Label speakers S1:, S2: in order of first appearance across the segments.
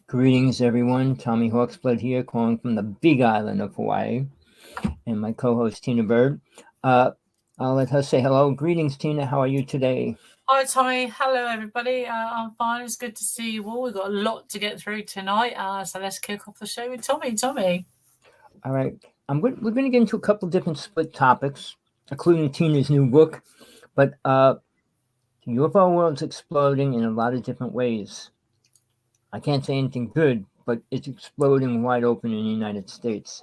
S1: Greetings, everyone. Rev.Hawksblood here, calling from the big island of Hawaii, and my co-host Tina Bird. Uh, I'll let her say hello. Greetings, Tina. How are you today?
S2: Hi, Tommy. Hello, everybody. I'm fine. It's good to see you all. We've got a lot to get through tonight, so let's kick off the show with Tommy. Tommy.
S1: All right. We're going to get into a couple different split topics, including Tina's new book. But the UFO world's exploding in a lot of different ways. I can't say anything good, but it's exploding wide open in the United States.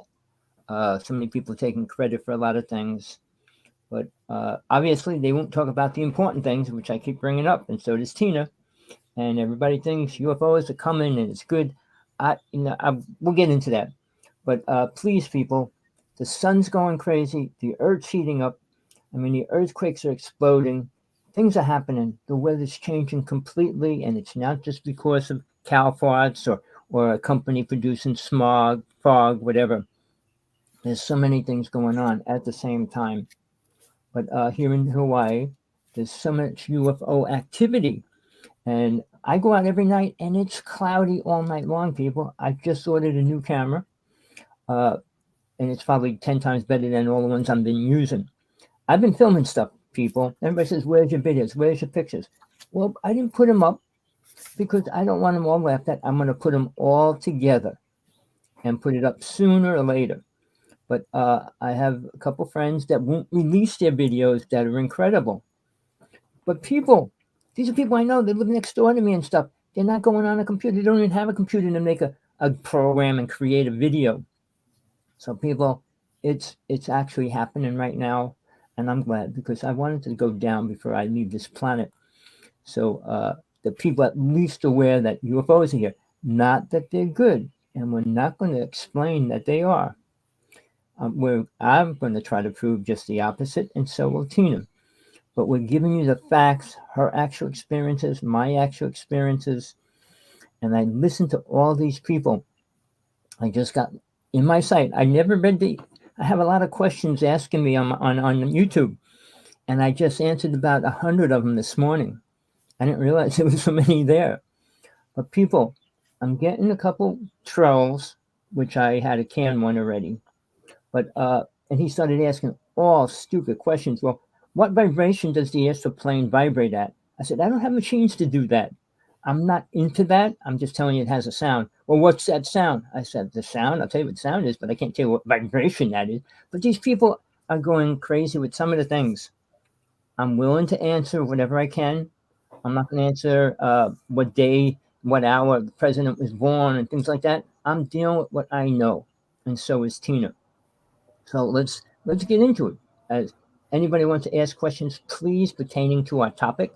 S1: So many people taking credit for a lot of things. But obviously, they won't talk about the important things, which I keep bringing up, and so does Tina. And everybody thinks UFOs are coming and it's good. We'll get into that. But please, people, the sun's going crazy. The Earth's heating up. I mean, the earthquakes are exploding. Things are happening. The weather's changing completely, and it's not just because of cow farts or a company producing smog, fog, whatever. There's so many things going on at the same time. But here in Hawaii, there's so much UFO activity. And I go out every night and it's cloudy all night long, people. I just ordered a new camera, uh, and it's probably 10 times better than all the ones I've been using. I've been filming stuff, people. Everybody says, "Where's your videos? Where's your pictures?" Well, I didn't put them up because I don't want them all laughed at. I'm going to put them all together and put it up sooner or later. But I have a couple friends that won't release their videos that are incredible. But people, these are people I know. They live next door to me and stuff. They're not going on a computer. They don't even have a computer to make a program and create a video. So people, it's actually happening right now, and I'm glad because I wanted to go down before I leave this planet. So the people at least aware that UFOs are here, not that they're good, and we're not going to explain that they are. I'm going to try to prove just the opposite, and so will Tina. But we're giving you the facts, her actual experiences, my actual experiences. And I listened to all these people. I just got in my site. I never read I have a lot of questions asking me on YouTube. And I just answered about 100 of them this morning. I didn't realize there was so many there. But people, I'm getting a couple trolls, which I had a canned one already. But and he started asking all stupid questions. Well, what vibration does the astral plane vibrate at? I said, I don't have machines to do that. I'm not into that. I'm just telling you it has a sound. Well, what's that sound? I said, the sound, I'll tell you what the sound is, but I can't tell you what vibration that is. But these people are going crazy with some of the things. I'm willing to answer whatever I can. I'm not going to answer what day, what hour the president was born and things like that. I'm dealing with what I know. And so is Tina. So let's get into it. As anybody wants to ask questions, please pertaining to our topic,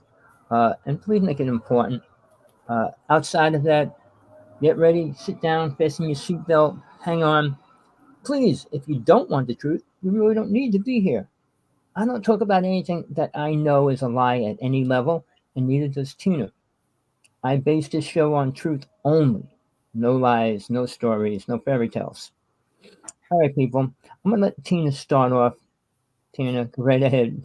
S1: and please make it important. Outside of that, get ready, sit down, fasten your seatbelt, hang on. Please, if you don't want the truth, you really don't need to be here. I don't talk about anything that I know is a lie at any level, and neither does Tina. I base this show on truth only. No lies, no stories, no fairy tales. All right, people. I'm going to let Tina start off. Tina, go right ahead.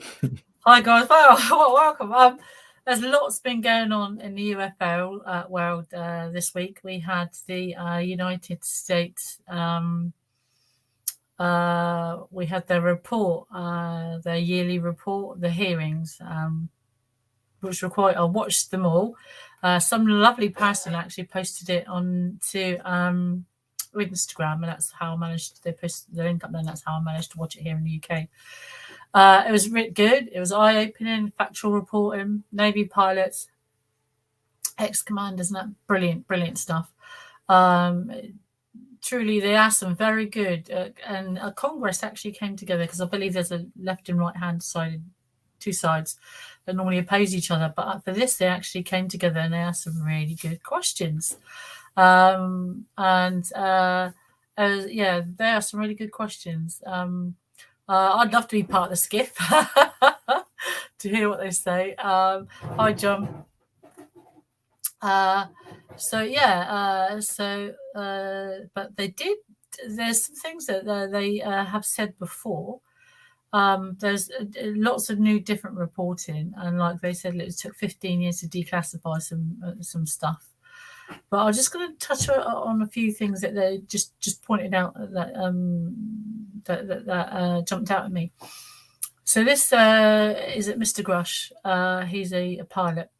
S2: Hi, guys. Well, welcome. There's lots been going on in the UFO world this week. We had the United States. We had their report, their yearly report, the hearings, which were quite. I watched them all. Some lovely person actually posted it on to Instagram, and that's how I managed. They posted the link up there, and that's how I managed to watch it here in the UK. It was really good. It was eye-opening, factual reporting, Navy pilots, ex-commanders, and that brilliant stuff. Truly, they are some very good. And a Congress actually came together because I believe there's a left and right hand side, two sides that normally oppose each other. But for this, they actually came together and they asked some really good questions. Yeah, there are some really good questions. I'd love to be part of the skiff to hear what they say. Hi, John. But they did. There's some things that they have said before. There's lots of new different reporting, and like they said, it took 15 years to declassify some stuff. But I'm just going to touch on a few things that they just pointed out that that jumped out at me. So this is it, Mr. Grush. He's a pilot,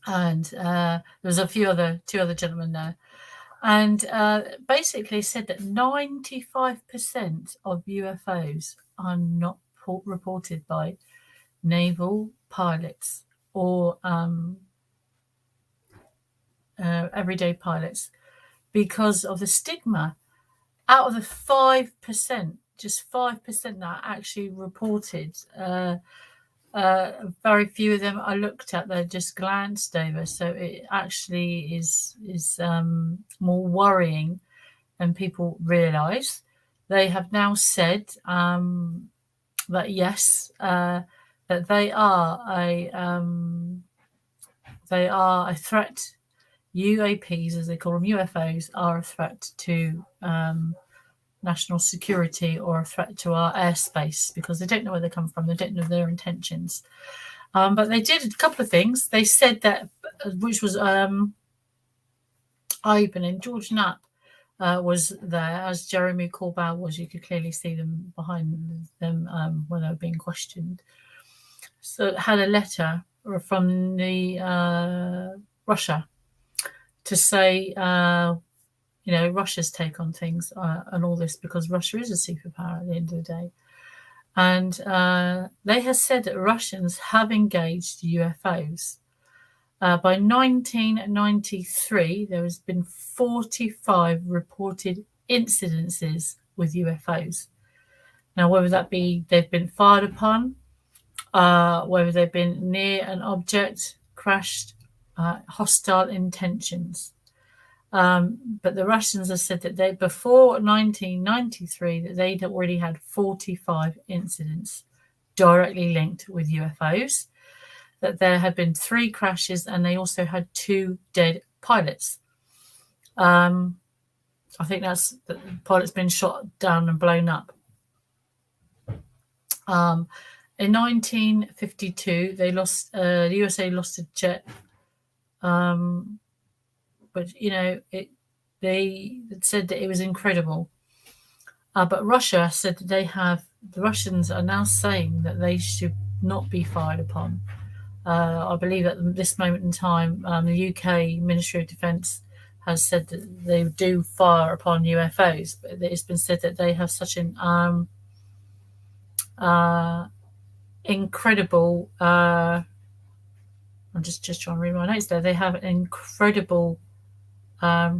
S2: and there's two other gentlemen there, and basically said that 95% of UFOs are not reported by naval pilots or everyday pilots because of the stigma. Out of the 5%, just 5% that are actually reported, very few of them I looked at. They're just glanced over, so it actually is more worrying than people realise. They have now said that yes, that they are a threat. UAPs, as they call them, UFOs, are a threat to national security or a threat to our airspace because they don't know where they come from. They don't know their intentions. But they did a couple of things. They said that, which was eye-opening. George Knapp was there, as Jeremy Corbell was. You could clearly see them behind them when they were being questioned. So it had a letter from the Russia to say, Russia's take on things and all this, because Russia is a superpower at the end of the day. And they have said that Russians have engaged UFOs. By 1993, there has been 45 reported incidences with UFOs. Now, whether that be they've been fired upon, whether they've been near an object, crashed, hostile intentions. But the Russians have said that they, before 1993, that they'd already had 45 incidents directly linked with UFOs, that there had been 3 crashes, and they also had 2 dead pilots. I think that's the pilot's been shot down and blown up. In 1952, they lost the USA lost a jet. But they said that it was incredible. But Russia said that the Russians are now saying that they should not be fired upon. I believe at this moment in time, the UK Ministry of Defence has said that they do fire upon UFOs, but it's been said that they have such an incredible. I'm just trying to read my notes there. They have an incredible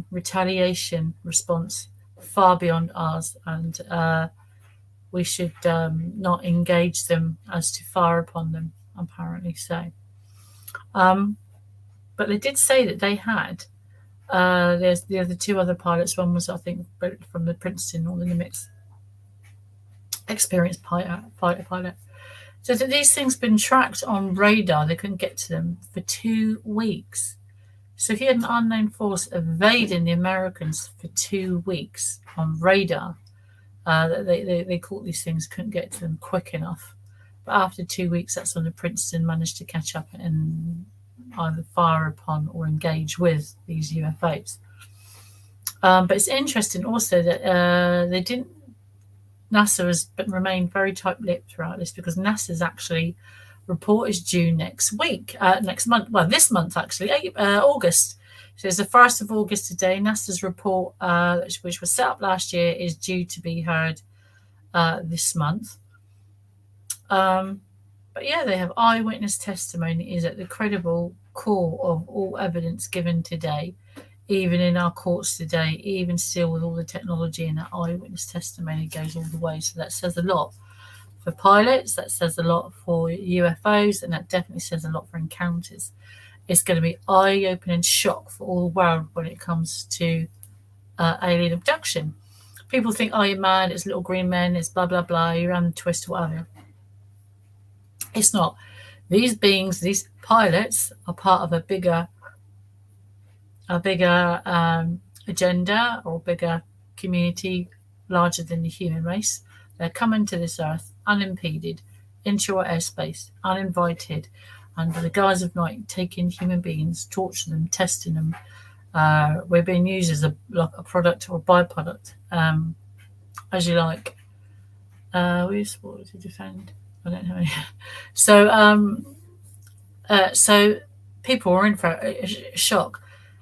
S2: retaliation response far beyond ours, and we should not engage them as to fire upon them, apparently so. But they did say that they had there's the other 2 other pilots. One was, I think, from the Princeton or the Nimitz, experienced pilot. So that these things been tracked on radar. They couldn't get to them for 2 weeks. So if you had an unknown force evading the Americans for 2 weeks on radar, they caught these things, couldn't get to them quick enough. But after 2 weeks, that's when the Princeton managed to catch up and either fire upon or engage with these UFOs. But it's interesting also that they didn't. NASA has remained very tight-lipped throughout this, because NASA's actually report is due next month. Well, this month actually, August. So it's the 1st of August today. NASA's report, which was set up last year, is due to be heard this month. But yeah, they have eyewitness testimony is at the credible core of all evidence given today, even in our courts today, even still with all the technology, and that eyewitness testimony goes all the way. So that says a lot for pilots, that says a lot for UFOs, and that definitely says a lot for encounters. It's going to be eye-opening shock for all the world when it comes to alien abduction. People think, oh, you're mad, it's little green men, it's blah, blah, blah, you're on the twist, whatever. It's not. These beings, these pilots, are part of a bigger agenda or bigger community larger than the human race. They're coming to this earth unimpeded, into our airspace, uninvited, under the guise of night, taking human beings, torture them, testing them. We're being used as a product or a byproduct, as you like. We support to defend. I don't know any. So people were in for a shock.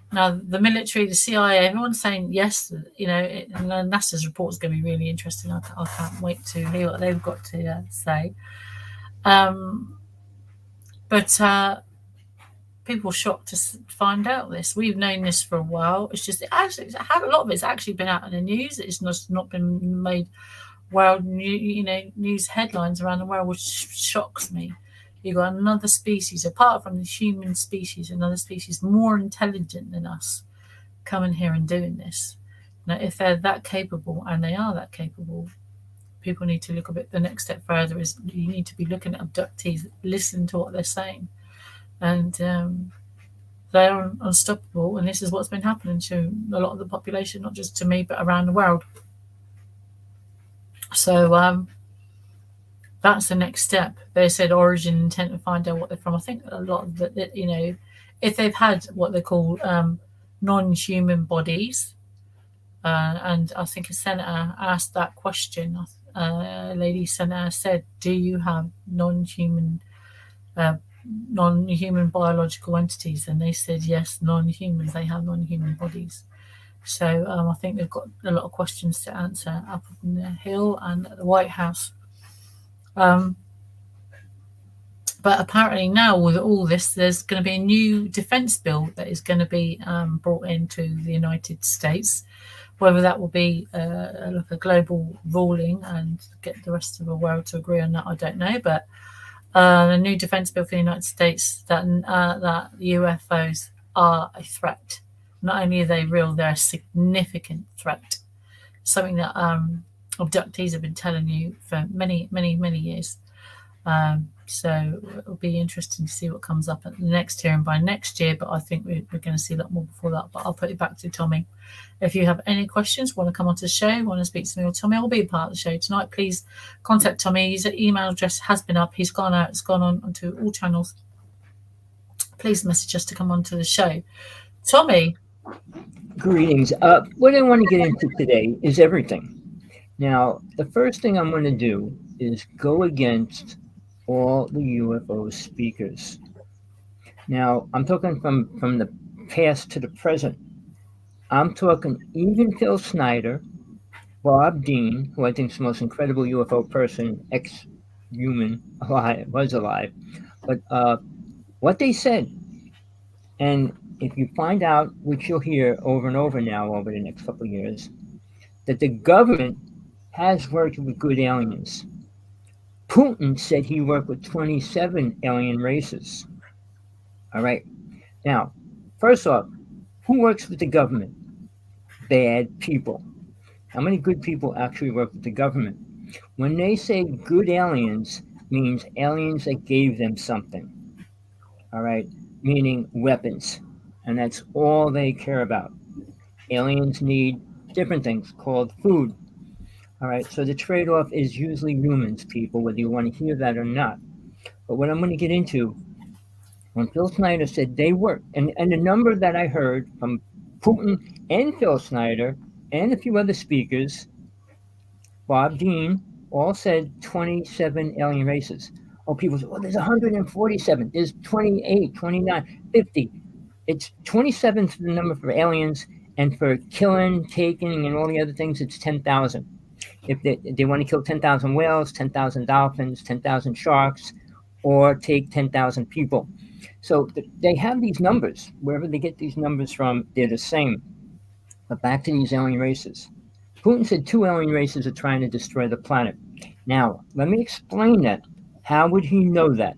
S2: Now, the military, the CIA, everyone's saying yes, and NASA's report is going to be really interesting. I can't wait to hear what they've got to say. But people were shocked to find out this. We've known this for a while. It's just a lot of it's actually been out in the news. It's not been made world news headlines around the world, which shocks me. You've got another species, apart from the human species, another species more intelligent than us, coming here and doing this. Now, if they're that capable, and they are that capable, people need to look a bit. The next step further is you need to be looking at abductees, listen to what they're saying, and they are unstoppable. And this is what's been happening to a lot of the population, not just to me, but around the world. So that's the next step. They said origin, intent, to find out what they're from. I think a lot of if they've had what they call non-human bodies, and I think a senator asked that question. A lady senator said, "Do you have non-human biological entities?" And they said, "Yes, non-humans. They have non-human bodies." So I think they've got a lot of questions to answer up on the Hill and at the White House. But apparently now with all this, there's going to be a new defense bill that is going to be brought into the United States. Whether that will be a global ruling and get the rest of the world to agree on that, I don't know. But the new defense bill for the United States that UFOs are a threat. Not only are they real, they're a significant threat. Something that abductees have been telling you for many, many, many years. So it'll be interesting to see what comes up at the next hearing by next year. But I think we're going to see a lot more before that. But I'll put it back to Tommy. If you have any questions, want to come onto the show, want to speak to me or Tommy, I'll be a part of the show tonight. Please contact Tommy. His email address has been up. He's gone out. It's gone on onto all channels. Please message us to come onto the show. Tommy.
S1: Greetings. What I want to get into today is everything. Now, the first thing I'm going to do is go against all the UFO speakers. Now, I'm talking from the past to the present. I'm talking even Phil Snyder, Bob Dean, who I think is the most incredible UFO person, ex-human, was alive. But what they said, and if you find out, which you'll hear over and over now over the next couple of years, that the government has worked with good aliens. Putin said he worked with 27 alien races. All right. Now, first off, who works with the government? Bad people. How many good people actually work with the government? When they say good aliens, means aliens that gave them something. All right. Meaning weapons. And that's all they care about. Aliens need different things called food. All right, so the trade-off is usually humans, people, whether you want to hear that or not. But what I'm going to get into, when Phil Snyder said they work, and the number that I heard from Putin and Phil Snyder and a few other speakers, Bob Dean, all said 27 alien races. Oh, people say, well, there's 147, there's 28, 29, 50. It's 27 is the number for aliens, and for killing, taking, and all the other things, it's 10,000. If they want to kill 10,000 whales, 10,000 dolphins, 10,000 sharks, or take 10,000 people. So they have these numbers. Wherever they get these numbers from, they're the same. But back to these alien races. Putin said 2 alien races are trying to destroy the planet. Now, let me explain that. How would he know that?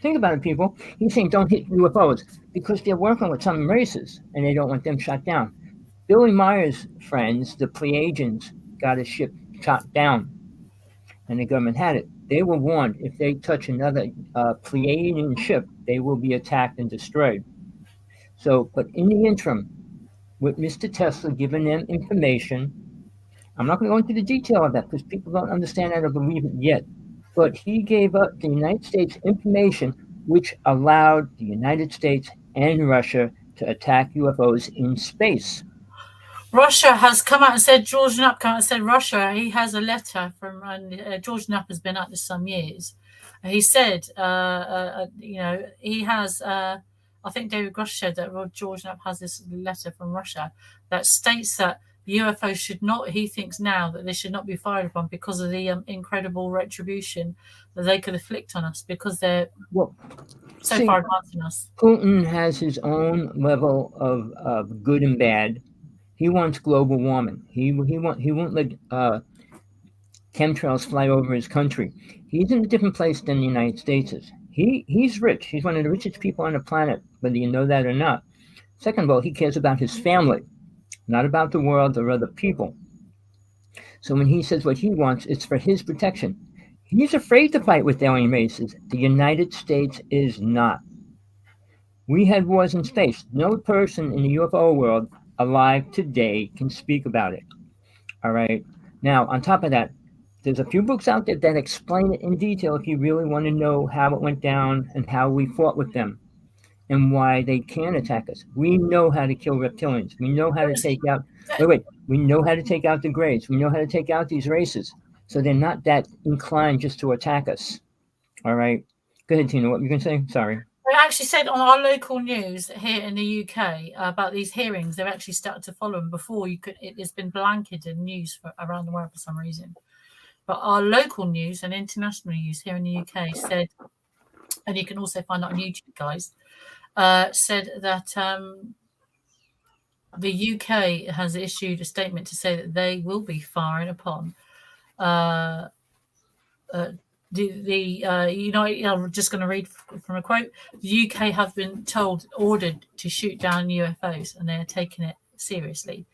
S1: Think about it, people. He's saying don't hit UFOs because they're working with some races and they don't want them shot down. Billy Meyer's friends, the Pleiadians, got a ship shot down, and the government had it. They were warned if they touch another Pleiadian ship, they will be attacked and destroyed. So, but in the interim, with Mr. Tesla giving them information, I'm not going to go into the detail of that because people don't understand that or believe it yet, but he gave up the United States information which allowed the United States and Russia to attack UFOs in space.
S2: Russia has come out and said, George Knapp come out and said, Russia, he has a letter from, and George Knapp has been at this some years. He said, he has, I think David Grush said that George Knapp has this letter from Russia that states that UFOs should not, he thinks now that they should not be fired upon because of the incredible retribution that they could inflict on us because they're far advanced in us.
S1: Putin has his own level of good and bad. He wants global warming. He won't let chemtrails fly over his country. He's in a different place than the United States is. He's rich. He's one of the richest people on the planet, whether you know that or not. Second of all, he cares about his family, not about the world or other people. So when he says what he wants, it's for his protection. He's afraid to fight with alien races. The United States is not. We had wars in space. No person in the UFO world alive today can speak about it. All right. Now, on top of that, there's a few books out there that explain it in detail if you really want to know how it went down and how we fought with them and why they can attack us. We know how to kill reptilians. We know how to take out. We know how to take out the Greys. We know how to take out these races. So they're not that inclined just to attack us. All right. Go ahead, Tina. What were you going to say? Sorry.
S2: They actually said on our local news here in the UK about these hearings. They've actually started to follow them before you could. It's been blanketed in news around the world for some reason. But our local news and international news here in the UK said, and you can also find out on YouTube, guys, said that the UK has issued a statement to say that they will be firing upon I'm just going to read from a quote. The UK have been ordered to shoot down UFOs, and they are taking it seriously.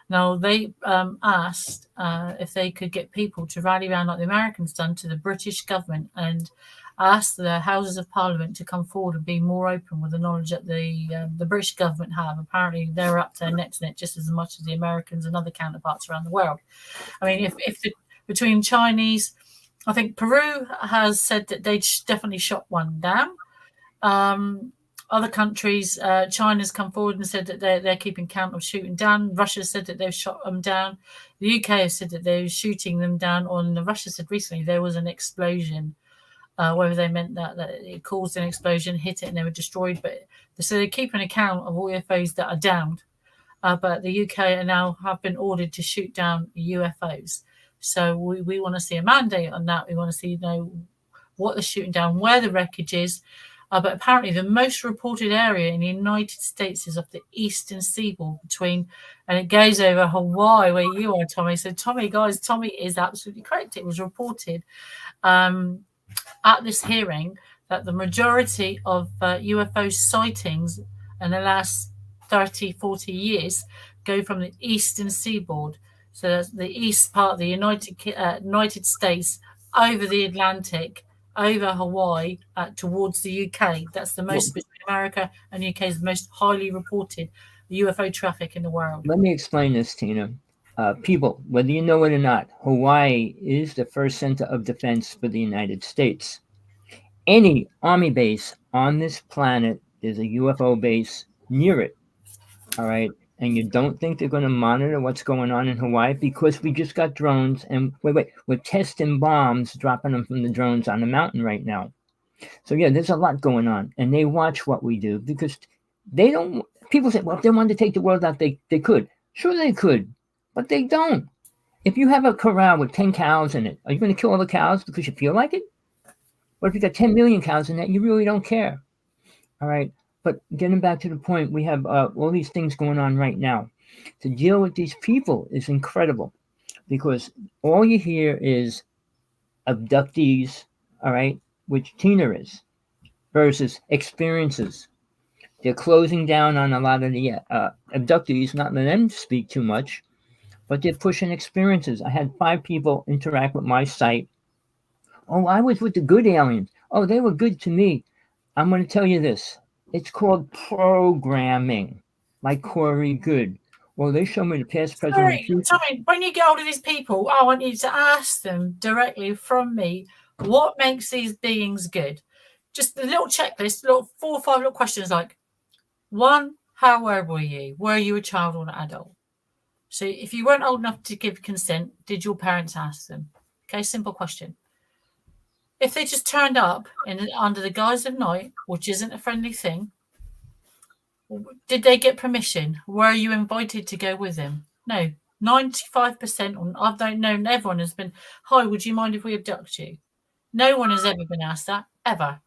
S2: Now, they asked if they could get people to rally around like the Americans done to the British government and ask the Houses of Parliament to come forward and be more open with the knowledge that the British government have. Apparently, they're up to their necks in it just as much as the Americans and other counterparts around the world. I mean, between Chinese, I think Peru has said that they definitely shot one down. Other countries, China's come forward and said that they're keeping count of shooting down. Russia said that they've shot them down. The UK has said that they're shooting them down. Russia said recently there was an explosion. Whether they meant that it caused an explosion, hit it, and they were destroyed. But so they're keeping account of all UFOs that are downed. But the UK now have been ordered to shoot down UFOs. So we want to see a mandate on that. We want to see what they're shooting down, where the wreckage is. But apparently the most reported area in the United States is off the eastern seaboard and it goes over Hawaii, where you are, Tommy. So Tommy is absolutely correct. It was reported at this hearing that the majority of UFO sightings in the last 30, 40 years go from the eastern seaboard. So that's the east part of the United States over the Atlantic, over Hawaii, towards the UK. That's the most between America and UK is the most highly reported UFO traffic in the world.
S1: Let me explain this, Tina. People, whether you know it or not, Hawaii is the first center of defense for the United States. Any Army base on this planet is a UFO base near it. All right. And you don't think they're going to monitor what's going on in Hawaii because we just got drones and we're testing bombs, dropping them from the drones on the mountain right now. So yeah, there's a lot going on, and they watch what we do because they don't. People say, well, if they wanted to take the world out, they could. Sure, they could, but they don't. If you have a corral with 10 cows in it, are you going to kill all the cows because you feel like it? What if you got 10 million cows in that? You really don't care. All right. But getting back to the point, we have all these things going on right now. To deal with these people is incredible because all you hear is abductees, all right, which Tina is, versus experiences. They're closing down on a lot of the abductees, not letting them speak too much, but they're pushing experiences. I had 5 people interact with my site. Oh, I was with the good aliens. Oh, they were good to me. I'm going to tell you this. It's called programming, like Corey Good. Well, they show me the past, present, and future.
S2: Tommy, when you get hold of these people, I want you to ask them directly from me, what makes these beings good? just a little checklist, little 4 or 5 little questions like, 1, how old were you? Were you a child or an adult? So if you weren't old enough to give consent, did your parents ask them? Okay, simple question. If they just turned up under the guise of night, which isn't a friendly thing, did they get permission? Were you invited to go with them? No. 95%, I've known everyone has been, hi, would you mind if we abduct you? No one has ever been asked that, ever.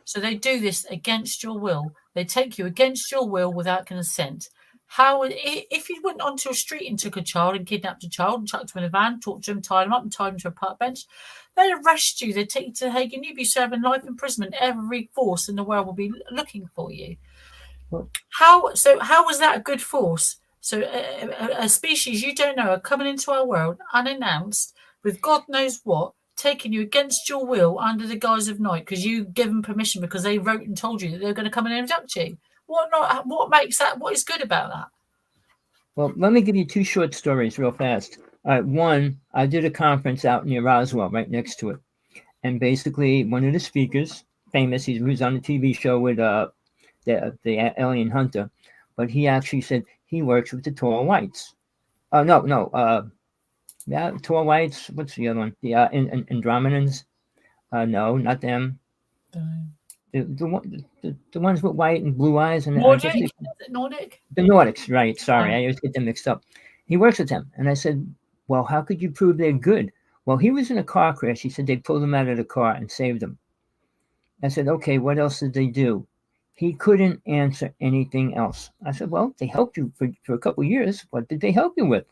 S2: So they do this against your will. They take you against your will without consent. How, if you went onto a street and took a child and kidnapped a child and chucked him in a van, tortured him, tied him up and tied him to a park bench, they'd arrest you. They'd take you to The Hague and you'd be serving life imprisonment. Every force in the world will be looking for you. How was that a good force? So a species you don't know are coming into our world unannounced with God knows what, taking you against your will under the guise of night because you give them permission because they wrote and told you that they're going to come in and abduct you. What makes that? What is good about that?
S1: Well, let me give you 2 short stories real fast. One, I did a conference out near Roswell, right next to it, and basically one of the speakers, famous, he was on a TV show with the alien hunter, but he actually said he works with the tall whites. Yeah, tall whites. What's the other one? The Andromedans. No, not them. The ones with white and blue eyes. And
S2: Nordic? Nordic?
S1: The Nordics, right. Sorry, I always get them mixed up. He works with them. And I said, well, how could you prove they're good? Well, he was in a car crash. He said they pulled him out of the car and saved him. I said, okay, what else did they do? He couldn't answer anything else. I said, well, they helped you for a couple of years. What did they help you with?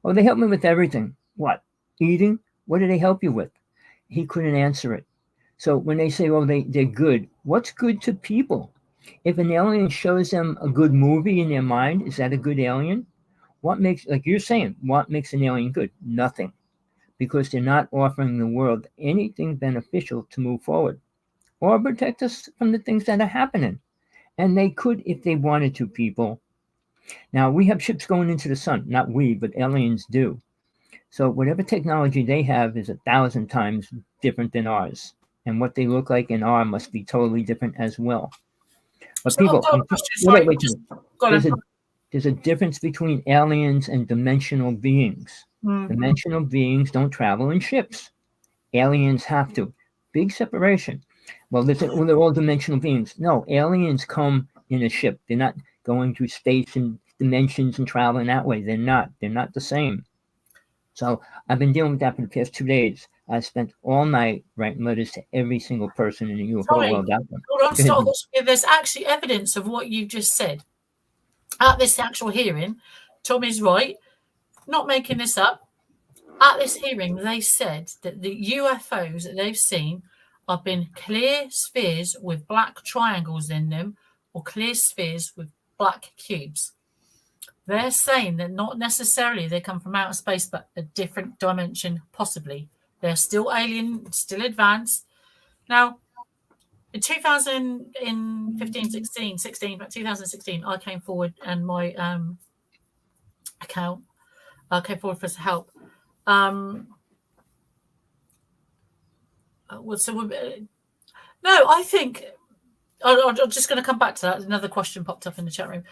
S1: Oh, they helped me with everything. What? Eating? What did they help you with? He couldn't answer it. So when they say, oh, they're good, what's good to people? If an alien shows them a good movie in their mind, is that a good alien? What makes, like you're saying, what makes an alien good? Nothing. Because they're not offering the world anything beneficial to move forward or protect us from the things that are happening. And they could if they wanted to, people. Now, we have ships going into the sun. Not we, but aliens do. So whatever technology they have is 1,000 times different than ours. And what they look like in ours must be totally different as well. But
S2: so
S1: people, wait. There's a difference between aliens and dimensional beings. Mm-hmm. Dimensional beings don't travel in ships. Aliens have to. Big separation. Well, they're all dimensional beings. No, aliens come in a ship. They're not going through space and dimensions and traveling that way. They're not the same. So I've been dealing with that for the past 2 days. I spent all night writing letters to every single person in the UFO world out there.
S2: There's actually evidence of what you've just said. At this actual hearing, Tommy's right, not making this up. At this hearing, they said that the UFOs that they've seen have been clear spheres with black triangles in them or clear spheres with black cubes. They're saying that not necessarily they come from outer space, but a different dimension, possibly. They're still alien, still advanced. Now, in 2016, I came forward and my account came forward for help. No, I think I'm just going to come back to that. Another question popped up in the chat room.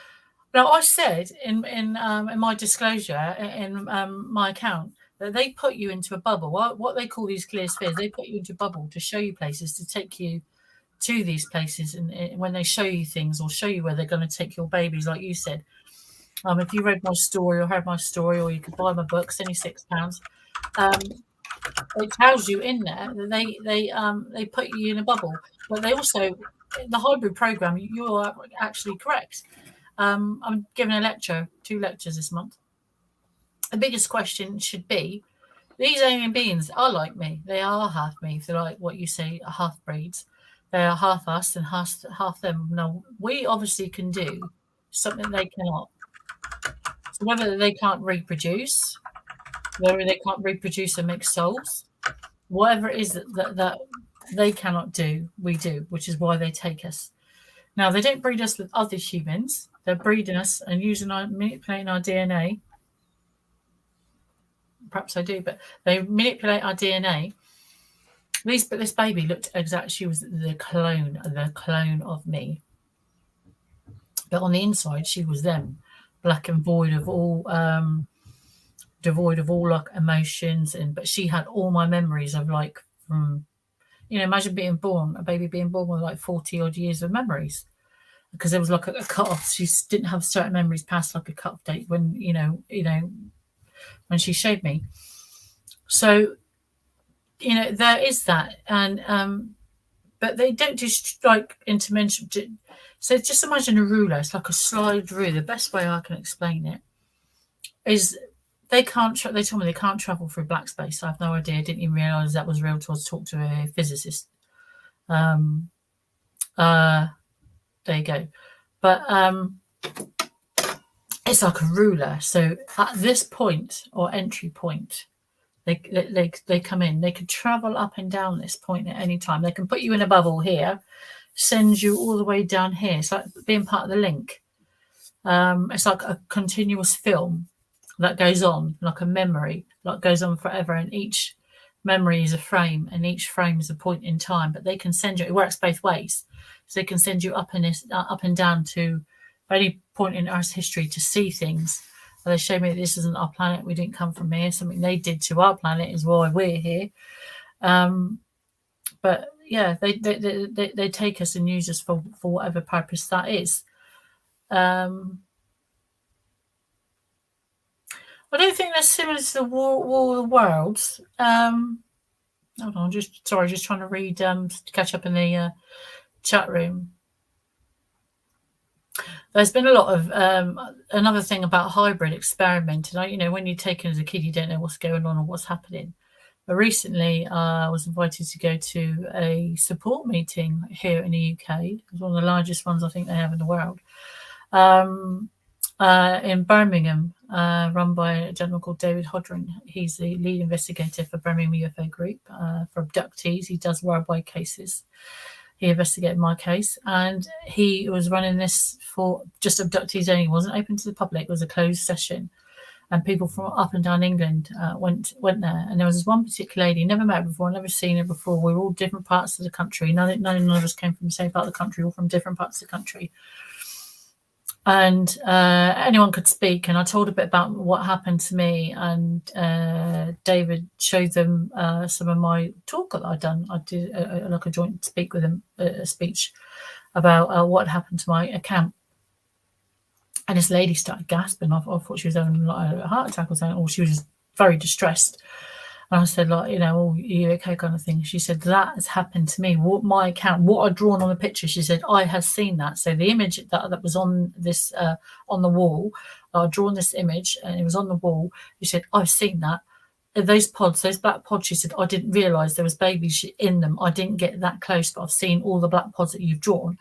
S2: Now, I said in my disclosure in my account that they put you into a bubble. What they call these clear spheres, they put you into a bubble to show you places, to take you to these places, and when they show you things or show you where they're going to take your babies, like you said. If you read my story or heard my story, or you could buy my book, it's only £6. It tells you in there that they put you in a bubble, but they also, the hybrid program, you are actually correct. I'm giving a lecture, 2 lectures this month. The biggest question should be, these alien beings are like me. They are half me. If they're like what you say, half breeds. They are half us and half them. Now, we obviously can do something they cannot. So whether they can't reproduce, whether they can't reproduce and make souls, whatever it is that they cannot do, we do, which is why they take us. Now, they don't breed us with other humans. They're breeding us and manipulating our DNA. Perhaps I do, but they manipulate our DNA This baby looked exactly. She was the clone of me. But on the inside, she was them, black and void of all, devoid of all like emotions. But she had all my memories of like from, imagine a baby being born with like 40 odd years of memories, because there was like a cut off. She didn't have certain memories past like a cut off date when when she showed me. So there is that, and but they don't just like intermention. So just imagine a ruler. It's like a slide rule. The best way I can explain it is they can't. They told me they can't travel through black space. I have no idea. I didn't even realize that was real until I talked to a physicist. There you go. But it's like a ruler. So at this point or entry point, they come in. They can travel up and down this point at any time. They can put you in a bubble here, send you all the way down here. It's like being part of the link. It's like a continuous film that goes on, like a memory that goes on forever, and each memory is a frame, and each frame is a point in time. But they can send you. It works both ways, so they can send you up and down to any point in Earth's history to see things. And they show me that this isn't our planet. We didn't come from here. Something they did to our planet is why we're here. But yeah, they take us and use us for whatever purpose that is. I don't think that's similar to the War of the Worlds. Hold on, just trying to read to catch up in the chat room. There's been a lot of another thing about hybrid experimenting. When you're taken as a kid, you don't know what's going on or what's happening. But recently, I was invited to go to a support meeting here in the UK. It was one of the largest ones I think they have in the world. In Birmingham, run by a gentleman called David Hodrin. He's the lead investigator for Birmingham UFO Group for abductees. He does worldwide cases. He investigated my case, and he was running this for just abductees only. It wasn't open to the public. It was a closed session, and people from up and down England went there. And there was this one particular lady, never met her before, never seen her before. We were all different parts of the country. None of us came from the same part of the country, all from different parts of the country. And anyone could speak, and I told a bit about what happened to me, and David showed them some of my talk that I'd done. I did like a joint speak with him, a speech about what happened to my account. And this lady started gasping. I thought she was having like a heart attack or something, or she was just very distressed. And I said, like, are you okay, kind of thing. She said, that has happened to me. What my account, what I'd drawn on the picture, she said, I have seen that. So the image that was on this, on the wall, I'd drawn this image and it was on the wall. She said, I've seen that. Those black pods, she said, I didn't realise there was babies in them. I didn't get that close, but I've seen all the black pods that you've drawn.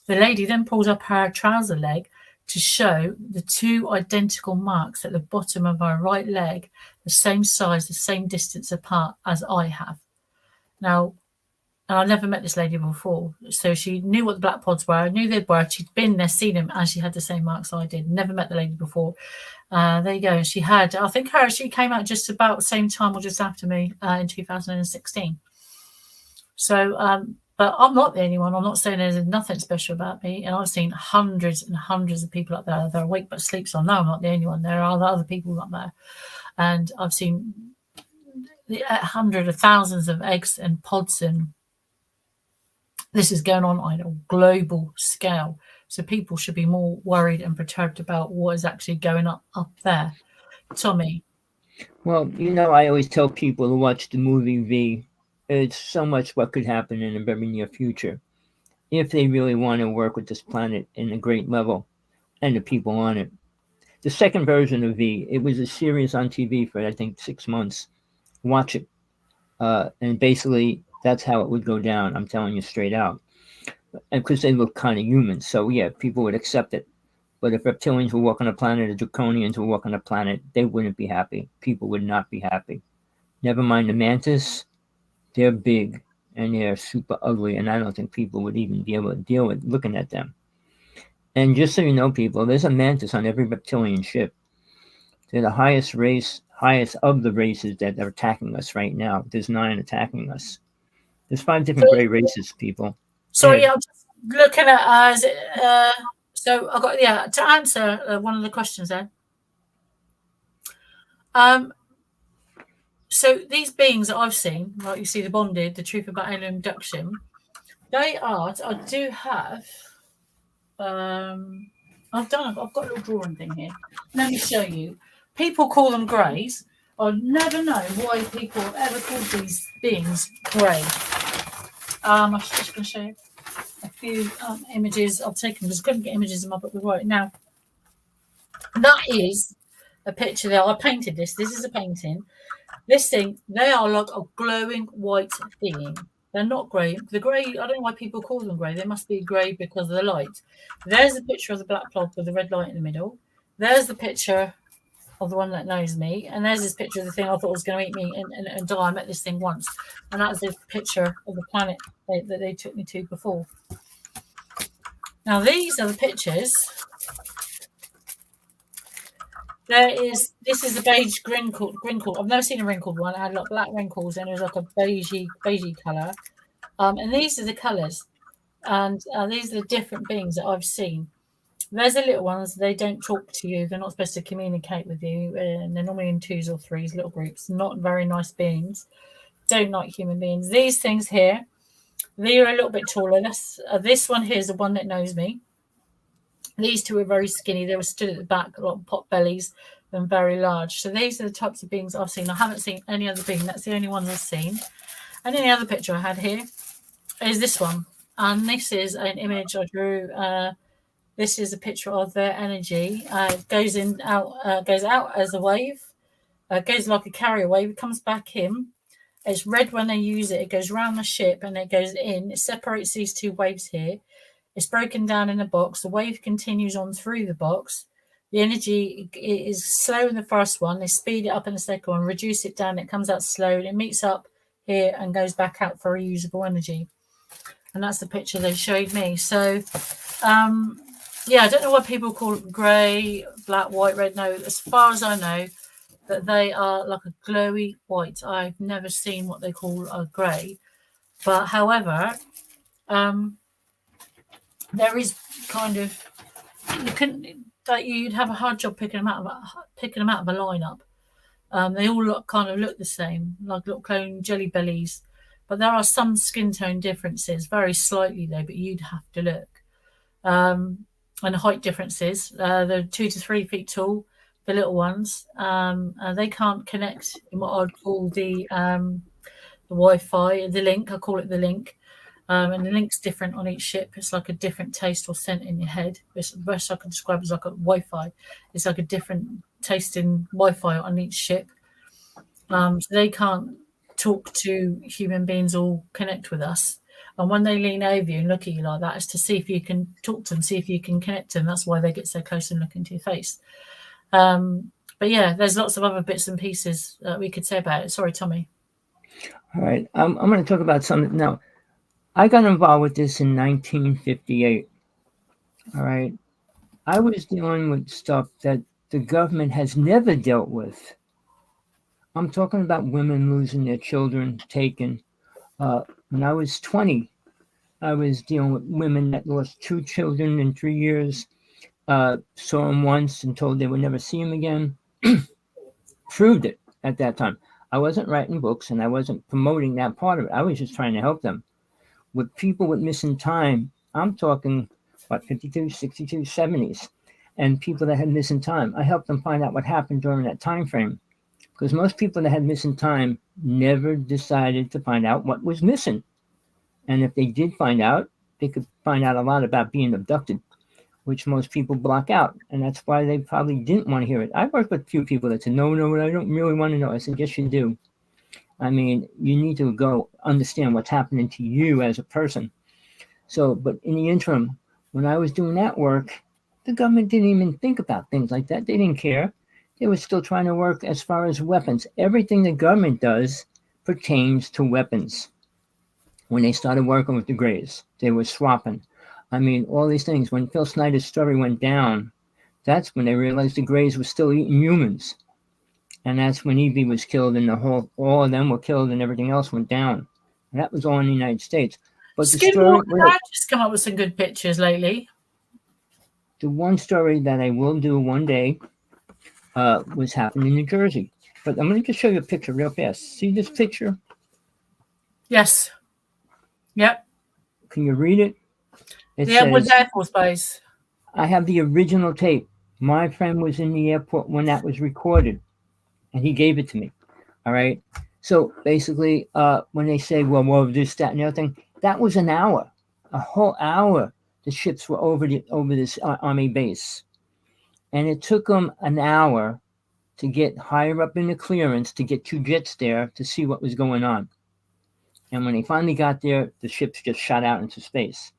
S2: The lady then pulls up her trouser leg to show the two identical marks at the bottom of her right leg, the same size, the same distance apart as I have. Now, and I never met this lady before, so she knew what the black pods were. I knew they were. She'd been there, seen them, and she had the same marks I did. Never met the lady before. There you go. And she had, I think she came out just about the same time or just after me in 2016. So, but I'm not the only one. I'm not saying there's nothing special about me. And I've seen hundreds and hundreds of people up there. They're awake but asleep, so I know I'm not the only one. There are other people up there. And I've seen hundreds of thousands of eggs and pods, and this is going on a global scale. So people should be more worried and perturbed about what is actually going up there. Tommy?
S1: Well, I always tell people to watch the movie V. It's so much what could happen in the very near future if they really want to work with this planet in a great level and the people on it. The second version of V, it was a series on TV for, I think, 6 months. Watch it. And basically, that's how it would go down. I'm telling you straight out. And because they look kind of human. So, yeah, people would accept it. But if reptilians were walking a planet, or draconians were walking a planet, they wouldn't be happy. People would not be happy. Never mind the mantis. They're big and they're super ugly, and I don't think people would even be able to deal with looking at them. And just so you know, people, there's a mantis on every reptilian ship. They're the highest of the races that are attacking us right now. There's 9 attacking us. There's 5 different gray races, people.
S2: Sorry, I'm just looking at so I got to answer one of the questions there. So these beings that I've seen, like you see the bonded, the truth about alien abduction, they are. I do have. I've got a little drawing thing here. Let me show you. People call them greys. I'll never know why people have ever called these beings grey. I'm just going to show you a few images I've taken because I couldn't get images in my book right now. That is a picture there. I painted this. This is a painting. This thing, they are like a glowing white being. They're not grey. The grey, I don't know why people call them grey. They must be grey because of the light. There's a picture of the black cloth with the red light in the middle. There's the picture of the one that knows me. And there's this picture of the thing I thought was going to eat me and die. I met this thing once. And that's the picture of the planet that they took me to before. Now, these are the pictures. This is a beige wrinkled. I've never seen a wrinkled one. It had like black wrinkles and it was like a beigey colour. And these are the colours. And these are the different beings that I've seen. There's the little ones. They don't talk to you. They're not supposed to communicate with you. And they're normally in 2s or 3s, little groups. Not very nice beings. Don't like human beings. These things here, they're a little bit taller. This one here is the one that knows me. These two are very skinny. They were stood at the back, like pot bellies, and very large. So these are the types of beings I've seen. I haven't seen any other being. That's the only one I've seen. And then the other picture I had here is this one. And this is an image I drew. This is a picture of their energy. It goes out as a wave. Goes like a carrier wave. It comes back in. It's red when they use it. It goes around the ship and it goes in. It separates these 2 waves here. It's broken down in a box. The wave continues on through the box. The energy is slow in the first one. They speed it up in the second one, reduce it down. It comes out slow. And it meets up here and goes back out for reusable energy. And that's the picture they showed me. So, I don't know why people call it grey, black, white, red. No, as far as I know, that they are like a glowy white. I've never seen what they call a grey. But however, there is kind of you'd have a hard job picking them out of a lineup. They all look the same, like little clone jelly bellies, but there are some skin tone differences, very slightly though. But you'd have to look, and height differences. They're 2 to 3 feet tall. The little ones, they can't connect in what I'd call the Wi-Fi, the link. I call it the link. And the link's different on each ship. It's like a different taste or scent in your head. The best I can describe it as like a Wi-Fi. It's like a different taste in Wi-Fi on each ship. So they can't talk to human beings or connect with us. And when they lean over you and look at you like that, it's to see if you can talk to them, see if you can connect to them. That's why they get so close and look into your face. But yeah, there's lots of other bits and pieces we could say about it. Sorry, Tommy.
S1: All right. I'm going to talk about something now. I got involved with this in 1958. All right. I was dealing with stuff that the government has never dealt with. I'm talking about women losing their children taken. When I was 20, I was dealing with women that lost 2 children in 3 years, saw them once and told they would never see them again. Proved it at that time. I wasn't writing books and I wasn't promoting that part of it. I was just trying to help them. With people with missing time, I'm talking, 52, 62, 70s, and people that had missing time. I helped them find out what happened during that time frame, because most people that had missing time never decided to find out what was missing. And if they did find out, they could find out a lot about being abducted, which most people block out. And that's why they probably didn't want to hear it. I worked with a few people that said, no, I don't really want to know. I said, yes, you do. I mean, you need to go understand what's happening to you as a person. So, but in the interim, when I was doing that work, the government didn't even think about things like that. They didn't care. They were still trying to work as far as weapons. Everything the government does pertains to weapons. When they started working with the Greys, they were swapping. I mean, all these things. When Phil Snyder's story went down, that's when they realized the Greys were still eating humans. And that's when Evie was killed and all of them were killed and everything else went down. And that was all in the United States. But the
S2: Skimble
S1: story,
S2: has just come up with some good pictures lately.
S1: the one story that I will do one day was happening in New Jersey. But I'm going to just show you a picture real fast. See this picture?
S2: Yes. Yep.
S1: Can you read it? It
S2: The Edwards
S1: says,
S2: Air Force Base.
S1: I have the original tape. My friend was in the airport when that was recorded, and he gave it to me. All right. So basically, when they say, well, this, that, and the other thing, that was an hour, a whole hour. The ships were over this army base, and it took them an hour to get higher up in the clearance to get 2 jets there to see what was going on. And when they finally got there, the ships just shot out into space.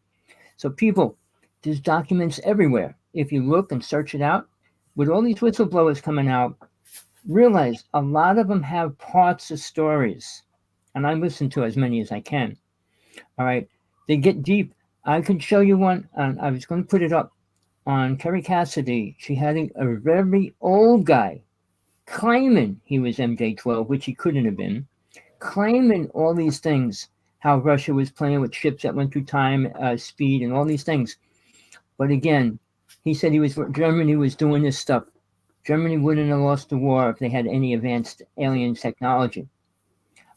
S1: So people, there's documents everywhere. If you look and search it out, with all these whistleblowers coming out, realize a lot of them have parts of stories. And I listen to as many as I can. All right. They get deep. I could show you one. I was going to put it up on Kerry Cassidy. She had a very old guy claiming he was MJ-12, which he couldn't have been, claiming all these things, how Russia was playing with ships that went through time, speed, and all these things. But again, he said Germany was doing this stuff. Germany wouldn't have lost the war if they had any advanced alien technology.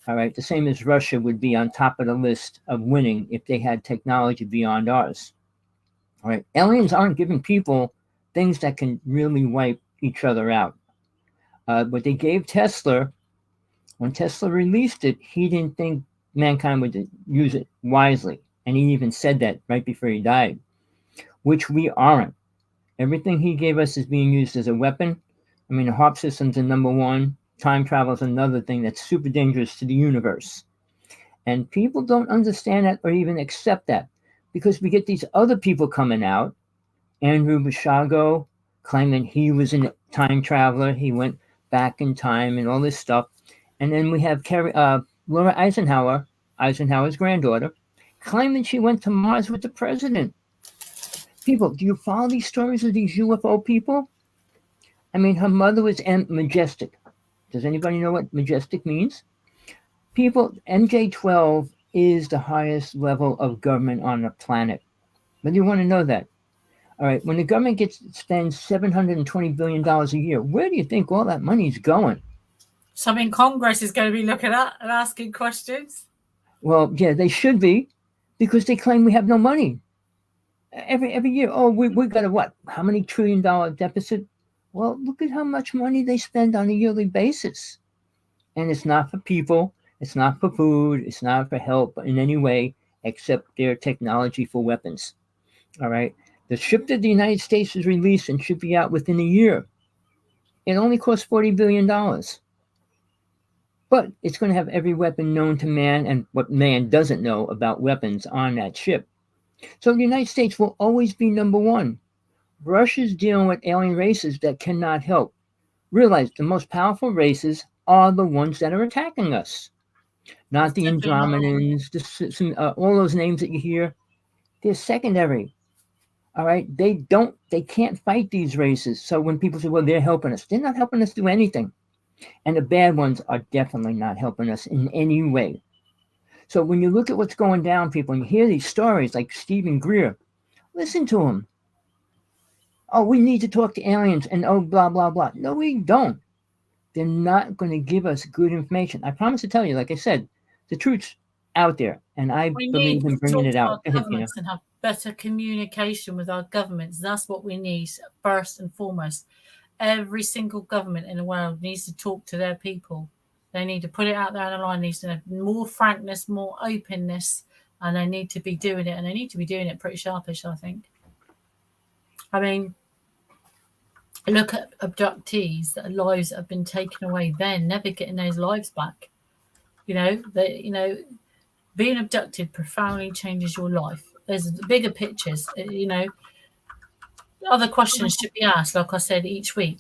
S1: All right, the same as Russia would be on top of the list of winning if they had technology beyond ours. All right, aliens aren't giving people things that can really wipe each other out. But they gave Tesla, when Tesla released it, he didn't think mankind would use it wisely. And he even said that right before he died, which we aren't. Everything he gave us is being used as a weapon. I mean, the HARP system's a number one. Time travel is another thing that's super dangerous to the universe. And people don't understand that or even accept that because we get these other people coming out. Andrew Basiago claiming he was a time traveler. He went back in time and all this stuff. And then we have Laura Eisenhower, Eisenhower's granddaughter, claiming she went to Mars with the president. People, do you follow these stories of these UFO people? I mean, her mother was Majestic. Does anybody know what Majestic means? People, MJ-12 is the highest level of government on the planet. But you want to know that. All right, when the government spends $720 billion a year, where do you think all that money is going?
S2: Something Congress is going to be looking at and asking questions.
S1: Well, yeah, they should be, because they claim we have no money. Every year, we got a what? How many $1 trillion deficit? Well, look at how much money they spend on a yearly basis. And it's not for people, it's not for food, it's not for help in any way except their technology for weapons. All right. The ship that the United States has released and should be out within a year, it only costs $40 billion. But it's going to have every weapon known to man and what man doesn't know about weapons on that ship. So the United States will always be number one. Russia's dealing with alien races that cannot help. Realize the most powerful races are the ones that are attacking us. Not the Andromedans, all those names that you hear. They're secondary. All right, they can't fight these races. So when people say, well, they're helping us, they're not helping us do anything. And the bad ones are definitely not helping us in any way. So when you look at what's going down, people, and you hear these stories like Stephen Greer, listen to him. Oh, we need to talk to aliens and blah, blah, blah. No, we don't. They're not going to give us good information. I promise to tell you, like I said, the truth's out there. And I believe in bringing it out.
S2: We need to talk to our governments and have better communication with our governments. That's what we need first and foremost. Every single government in the world needs to talk to their people. They need to put it out there on the line. Needs to have more frankness, more openness, and they need to be doing it. And they need to be doing it pretty sharpish, I think. I mean, look at abductees, lives that have been taken away. They're never getting those lives back. Being abducted profoundly changes your life. There's bigger pictures. Other questions should be asked. Like I said, each week,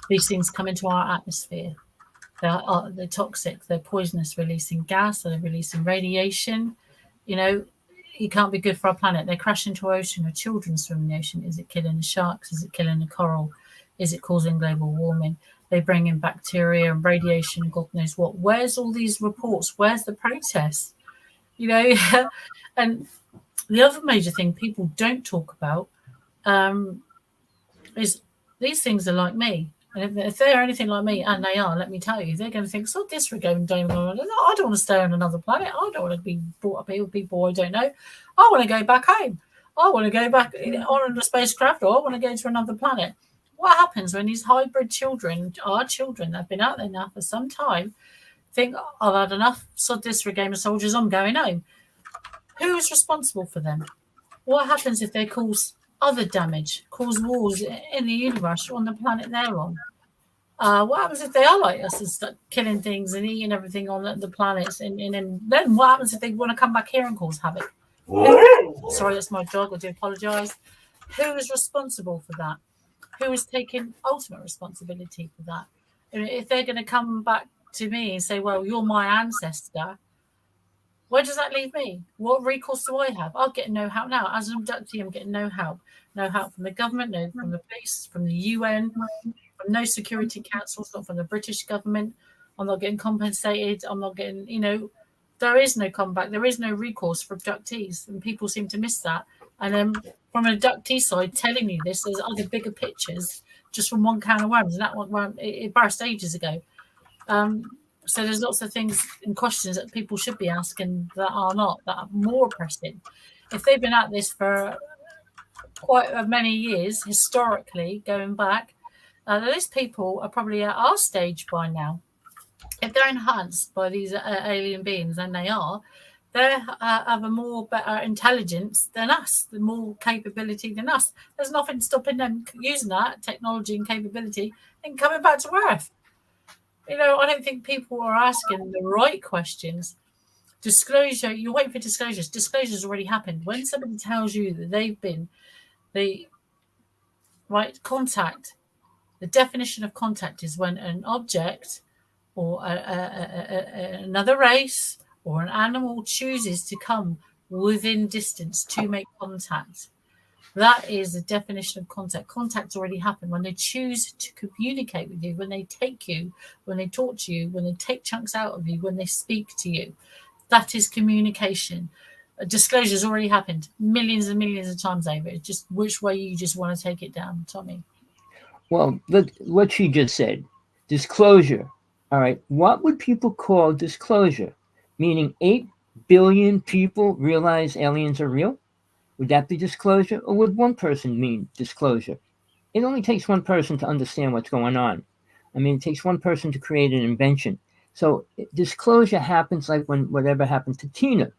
S2: these things come into our atmosphere. They're toxic. They're poisonous, releasing gas. They're releasing radiation. It can't be good for our planet. They crash into our ocean. Our children swim in the ocean. Is it killing the sharks? Is it killing the coral? Is it causing global warming? They bring in bacteria and radiation, God knows what. Where's all these reports? Where's the protest? you know. And the other major thing people don't talk about is these things are like me. And if they're anything like me, and they are, let me tell you, they're going to think, so this we're going down. I don't want to stay on another planet. I don't want to be brought up here with people I don't know. I want to go back home. I want to go back on a spacecraft, or I want to go to another planet. What happens when these hybrid children, our children that have been out there now for some time, think, I've had enough, sod this for a game of soldiers, I'm going home. Who is responsible for them? What happens if they cause other damage, cause wars in the universe on the planet they're on? What happens if they are like us and start killing things and eating everything on the planets? And then what happens if they want to come back here and cause havoc? Sorry, that's my dog. I do apologise. Who is responsible for that? Who is taking ultimate responsibility for that? And if they're going to come back to me and say, well, you're my ancestor, where does that leave me? What recourse do I have? I'll get no help now. As an abductee, I'm getting no help. No help from the government, no from the police, from the UN, from no security councils, not from the British government. I'm not getting compensated. I'm not getting, there is no comeback. There is no recourse for abductees. And people seem to miss that. And then from an abductee side, telling you this, there's other bigger pictures just from one can of worms. And that one, it burst ages ago. So there's lots of things and questions that people should be asking that are not, that are more pressing. If they've been at this for quite many years, historically, going back, those people are probably at our stage by now. If they're enhanced by these alien beings, and they are, they have a more better intelligence than us, the more capability than us. There's nothing stopping them using that technology and capability and coming back to Earth. I don't think people are asking the right questions. Disclosure, you wait for disclosures. Disclosures already happened. When somebody tells you that they've been contact, the definition of contact is when an object or another race or an animal chooses to come within distance to make contact. That is the definition of contact. Contact's already happened when they choose to communicate with you, when they take you, when they talk to you, when they take chunks out of you, when they speak to you. That is communication. Disclosure's already happened millions and millions of times over. It's just which way you just want to take it down, Tommy.
S1: Well, what she just said, disclosure. All right, what would people call disclosure? Meaning 8 billion people realize aliens are real? Would that be disclosure, or would one person mean disclosure? It only takes one person to understand what's going on. I mean, it takes one person to create an invention. So disclosure happens like when whatever happened to Tina.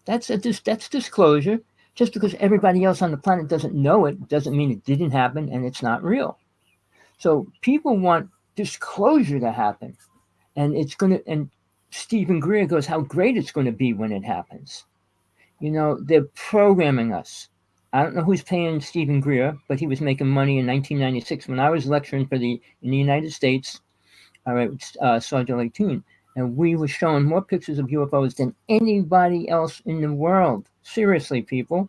S1: That's disclosure. Just because everybody else on the planet doesn't know it doesn't mean it didn't happen and it's not real. So people want disclosure to happen, and it's going to. And Stephen Greer goes, how great it's going to be when it happens. They're programming us. I don't know who's paying Stephen Greer, but he was making money in 1996 when I was lecturing in the United States. All right, Sergeant 18, and we were showing more pictures of UFOs than anybody else in the world. Seriously, people,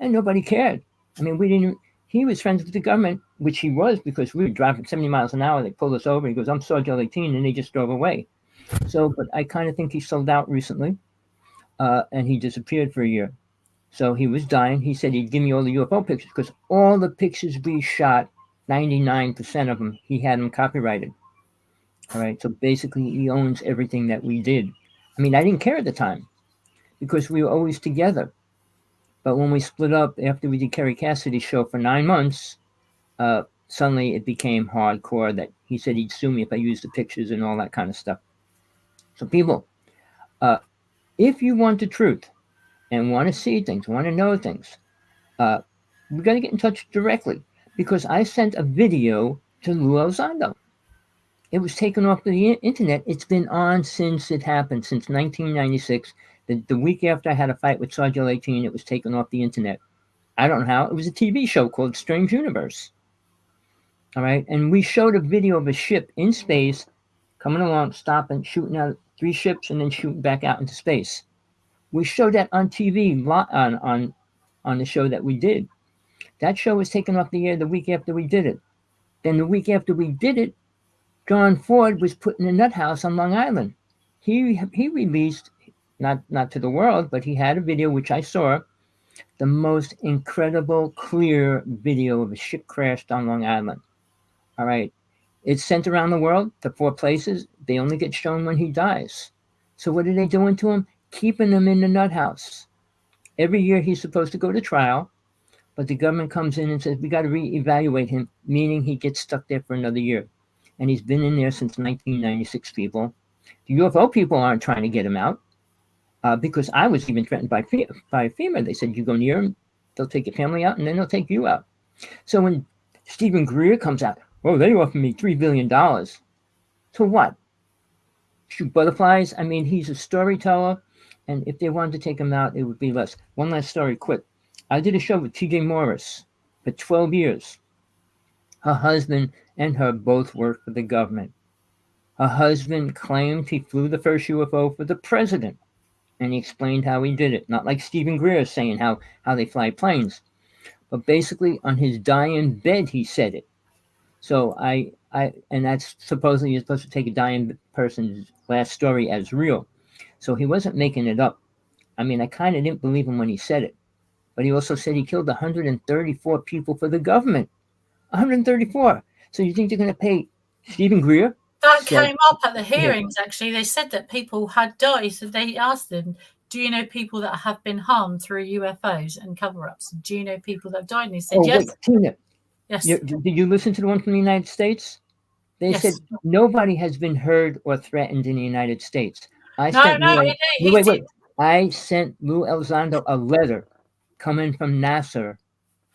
S1: and nobody cared. I mean, we didn't. He was friends with the government, which he was, because we were driving 70 miles an hour. They pulled us over. He goes, I'm Sergeant 18, and they just drove away. So, but I kind of think he sold out recently. And he disappeared for a year. So he was dying. He said he'd give me all the UFO pictures because all the pictures we shot, 99% of them, he had them copyrighted. All right. So basically, he owns everything that we did. I mean, I didn't care at the time because we were always together. But when we split up after we did Kerry Cassidy's show for 9 months, suddenly it became hardcore that he said he'd sue me if I used the pictures and all that kind of stuff. So people, if you want the truth and want to see things, want to know things, we're going to get in touch directly because I sent a video to Lou Elizondo. It was taken off the internet. It's been on since it happened, since 1996. The week after I had a fight with Sergeant 18, it was taken off the internet. I don't know how. It was a TV show called Strange Universe. All right. And we showed a video of a ship in space coming along, stopping, shooting out 3 ships, and then shooting back out into space. We showed that on TV on the show that we did. That show was taken off the air the week after we did it. Then the week after we did it, John Ford was put in a nut house on Long Island. He released not to the world, but he had a video which I saw, the most incredible, clear video of a ship crashed on Long Island. All right. It's sent around the world to 4 places. They only get shown when he dies. So what are they doing to him? Keeping him in the nut house. Every year he's supposed to go to trial, but the government comes in and says, we got to reevaluate him, meaning he gets stuck there for another year. And he's been in there since 1996, people. The UFO people aren't trying to get him out because I was even threatened by FEMA. They said, you go near him, they'll take your family out, and then they'll take you out. So when Stephen Greer comes out, oh, they offered me $3 billion. To what? Shoot butterflies? I mean, he's a storyteller, and if they wanted to take him out, it would be less. One last story, quick. I did a show with T.J. Morris for 12 years. Her husband and her both worked for the government. Her husband claimed he flew the first UFO for the president, and he explained how he did it. Not like Stephen Greer saying how they fly planes, but basically on his dying bed he said it. So and that's supposedly you're supposed to take a dying person's last story as real. So he wasn't making it up. I mean, I kind of didn't believe him when he said it. But he also said he killed 134 people for the government. 134. So you think they're going to pay Stephen Greer?
S2: That came up at the hearings, actually. They said that people had died. So they asked them, do you know people that have been harmed through UFOs and cover-ups? Do you know people that have died? And he said, yes.
S1: Wait, Tina.
S2: Yes.
S1: Did you listen to the one from the United States? They said nobody has been hurt or threatened in the United States. I sent Lou Elizondo a letter coming from NASA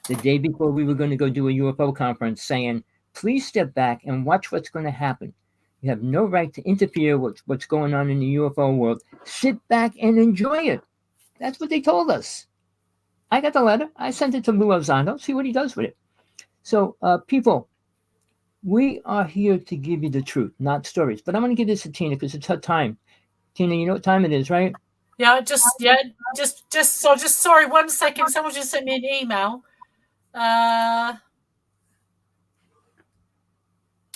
S1: the day before we were going to go do a UFO conference saying, please step back and watch what's going to happen. You have no right to interfere with what's going on in the UFO world. Sit back and enjoy it. That's what they told us. I got the letter. I sent it to Lou Elizondo. See what he does with it. So, people, we are here to give you the truth, not stories. But I'm going to give this to Tina because it's her time. Tina, you know what time it is, right?
S2: Yeah, sorry, 1 second. Someone just sent me an email.